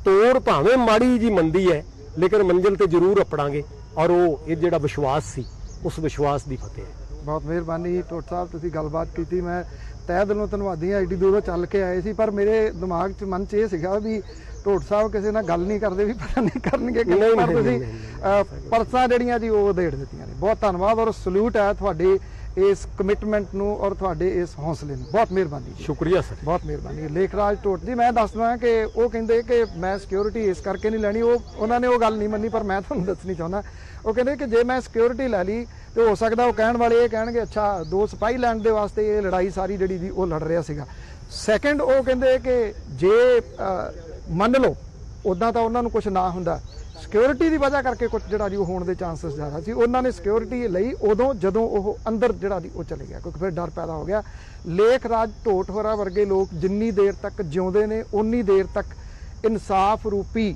ਤੋੜ ਭਾਵੇਂ ਮਾੜੀ ਜੀ ਮੰਦੀ ਹੈ ਲੇਕਿਨ ਮੰਜ਼ਿਲ ਤੇ ਜ਼ਰੂਰ ਅਪੜਾਂਗੇ, ਔਰ ਉਹ ਇਹ ਜਿਹੜਾ ਵਿਸ਼ਵਾਸ ਸੀ ਉਸ ਵਿਸ਼ਵਾਸ ਦੀ ਫਤਿਹ ਹੈ।
ਬਹੁਤ ਮਿਹਰਬਾਨੀ ਟੋਟ ਸਾਹਿਬ, ਤੁਸੀਂ ਗੱਲਬਾਤ ਕੀਤੀ। ਮੈਂ ਤਹਿ ਦਿਲੋਂ ਧੰਨਵਾਦੀ ਹਾਂ। ਐਡੀ ਦੂਰੋਂ ਚੱਲ ਕੇ ਆਏ ਸੀ, ਪਰ ਮੇਰੇ ਦਿਮਾਗ 'ਚ ਮਨ 'ਚ ਇਹ ਸੀਗਾ ਵੀ ਢੋਟ ਸਾਹਿਬ ਕਿਸੇ ਨਾਲ ਗੱਲ ਨਹੀਂ ਕਰਦੇ, ਵੀ ਪਤਾ ਨਹੀਂ ਕਰਨਗੇ ਕਿ ਨਹੀਂ, ਪਰ ਤੁਸੀਂ ਪਰਸਾਂ ਜਿਹੜੀਆਂ ਜੀ ਉਹ ਉਧੇੜ ਦਿੱਤੀਆਂ ਨੇ। ਬਹੁਤ ਧੰਨਵਾਦ ਔਰ ਸਲੂਟ ਹੈ ਤੁਹਾਡੇ ਇਸ ਕਮਿਟਮੈਂਟ ਨੂੰ ਔਰ ਤੁਹਾਡੇ ਇਸ ਹੌਸਲੇ ਨੂੰ। ਬਹੁਤ ਮਿਹਰਬਾਨੀ ਜੀ।
ਸ਼ੁਕਰੀਆ ਸਰ।
ਬਹੁਤ ਮਿਹਰਬਾਨੀ। ਲੇਖਰਾਜ ਢੋਟ ਜੀ, ਮੈਂ ਦੱਸਦਾ ਕਿ ਉਹ ਕਹਿੰਦੇ ਕਿ ਮੈਂ ਸਿਕਿਉਰਿਟੀ ਇਸ ਕਰਕੇ ਨਹੀਂ ਲੈਣੀ, ਉਹਨਾਂ ਨੇ ਉਹ ਗੱਲ ਨਹੀਂ ਮੰਨੀ, ਪਰ ਮੈਂ ਤੁਹਾਨੂੰ ਦੱਸਣੀ ਚਾਹੁੰਦਾ। ਉਹ ਕਹਿੰਦੇ ਕਿ ਜੇ ਮੈਂ ਸਿਕਿਉਰਿਟੀ ਲੈ ਲਈ ਤੇ ਹੋ ਸਕਦਾ ਉਹ ਕਹਿਣ ਵਾਲੇ ਇਹ ਕਹਿਣਗੇ ਅੱਛਾ 2 ਸਿਪਾਹੀ ਲੈਣ ਦੇ ਵਾਸਤੇ ਇਹ ਲੜਾਈ ਸਾਰੀ ਜਿਹੜੀ ਦੀ ਉਹ ਲੜ ਰਿਹਾ ਸੀਗਾ। ਸੈਕੰਡ, ਉਹ ਕਹਿੰਦੇ ਕਿ ਜੇ ਮੰਨ ਲਓ ਉਦਾਂ ਤਾਂ ਉਹਨਾਂ ਨੂੰ ਕੁਝ ਨਾ ਹੁੰਦਾ, ਸਿਕਿਉਰਿਟੀ ਦੀ ਵਜ੍ਹਾ ਕਰਕੇ ਕੁਝ ਜਿਹੜਾ ਜੀ ਉਹ ਹੋਣ ਦੇ ਚਾਂਸਸ ਜ਼ਿਆਦਾ ਸੀ। ਉਹਨਾਂ ਨੇ ਸਿਕਿਉਰਿਟੀ ਲਈ ਉਦੋਂ ਜਦੋਂ ਉਹ ਅੰਦਰ ਜਿਹੜਾ ਦੀ ਉਹ ਚਲੇ ਗਿਆ, ਕਿਉਂਕਿ ਫਿਰ ਡਰ ਪੈਦਾ ਹੋ ਗਿਆ। ਲੇਖਰਾਜ ਢੋਟ ਹੋਰਾਂ ਵਰਗੇ ਲੋਕ ਜਿੰਨੀ ਦੇਰ ਤੱਕ ਜਿਉਂਦੇ ਨੇ ਉਨੀ ਦੇਰ ਤੱਕ ਇਨਸਾਫ ਰੂਪੀ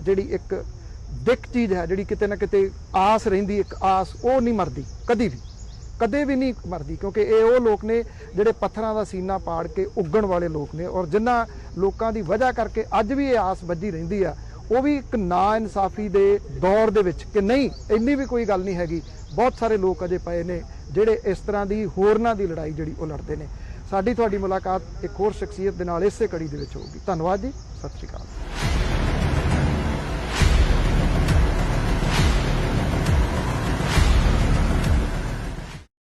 ਜਿਹੜੀ ਇੱਕ ਦਿੱਖ ਚੀਜ਼ ਹੈ, ਜਿਹੜੀ ਕਿਤੇ ਨਾ ਕਿਤੇ ਆਸ ਰਹਿੰਦੀ, ਇੱਕ ਆਸ, ਉਹ ਨਹੀਂ ਮਰਦੀ ਕਦੇ ਵੀ ਨਹੀਂ ਮਰਦੀ, ਕਿਉਂਕਿ ਇਹ ਉਹ ਲੋਕ ਨੇ ਜਿਹੜੇ ਪੱਥਰਾਂ ਦਾ ਸੀਨਾ ਪਾੜ ਕੇ ਉੱਗਣ ਵਾਲੇ ਲੋਕ ਨੇ, ਔਰ ਜਿਨ੍ਹਾਂ ਲੋਕਾਂ ਦੀ ਵਜ੍ਹਾ ਕਰਕੇ ਅੱਜ ਵੀ ਇਹ ਆਸ ਵੱਜੀ ਰਹਿੰਦੀ ਆ। ਉਹ ਵੀ ਇੱਕ ਨਾ ਇਨਸਾਫੀ ਦੇ ਦੌਰ ਦੇ ਵਿੱਚ ਕਿ ਨਹੀਂ ਇੰਨੀ ਵੀ ਕੋਈ ਗੱਲ ਨਹੀਂ ਹੈਗੀ, ਬਹੁਤ ਸਾਰੇ ਲੋਕ ਅਜੇ ਪਏ ਨੇ ਜਿਹੜੇ ਇਸ ਤਰ੍ਹਾਂ ਦੀ ਹੋਰਨਾਂ ਦੀ ਲੜਾਈ ਜਿਹੜੀ ਉਹ ਲੜਦੇ ਨੇ। ਸਾਡੀ ਤੁਹਾਡੀ ਮੁਲਾਕਾਤ ਇੱਕ ਹੋਰ ਸ਼ਖਸੀਅਤ ਦੇ ਨਾਲ ਇਸੇ ਕੜੀ ਦੇ ਵਿੱਚ ਹੋਊਗੀ। ਧੰਨਵਾਦ ਜੀ, ਸਤਿ ਸ਼੍ਰੀ ਅਕਾਲ।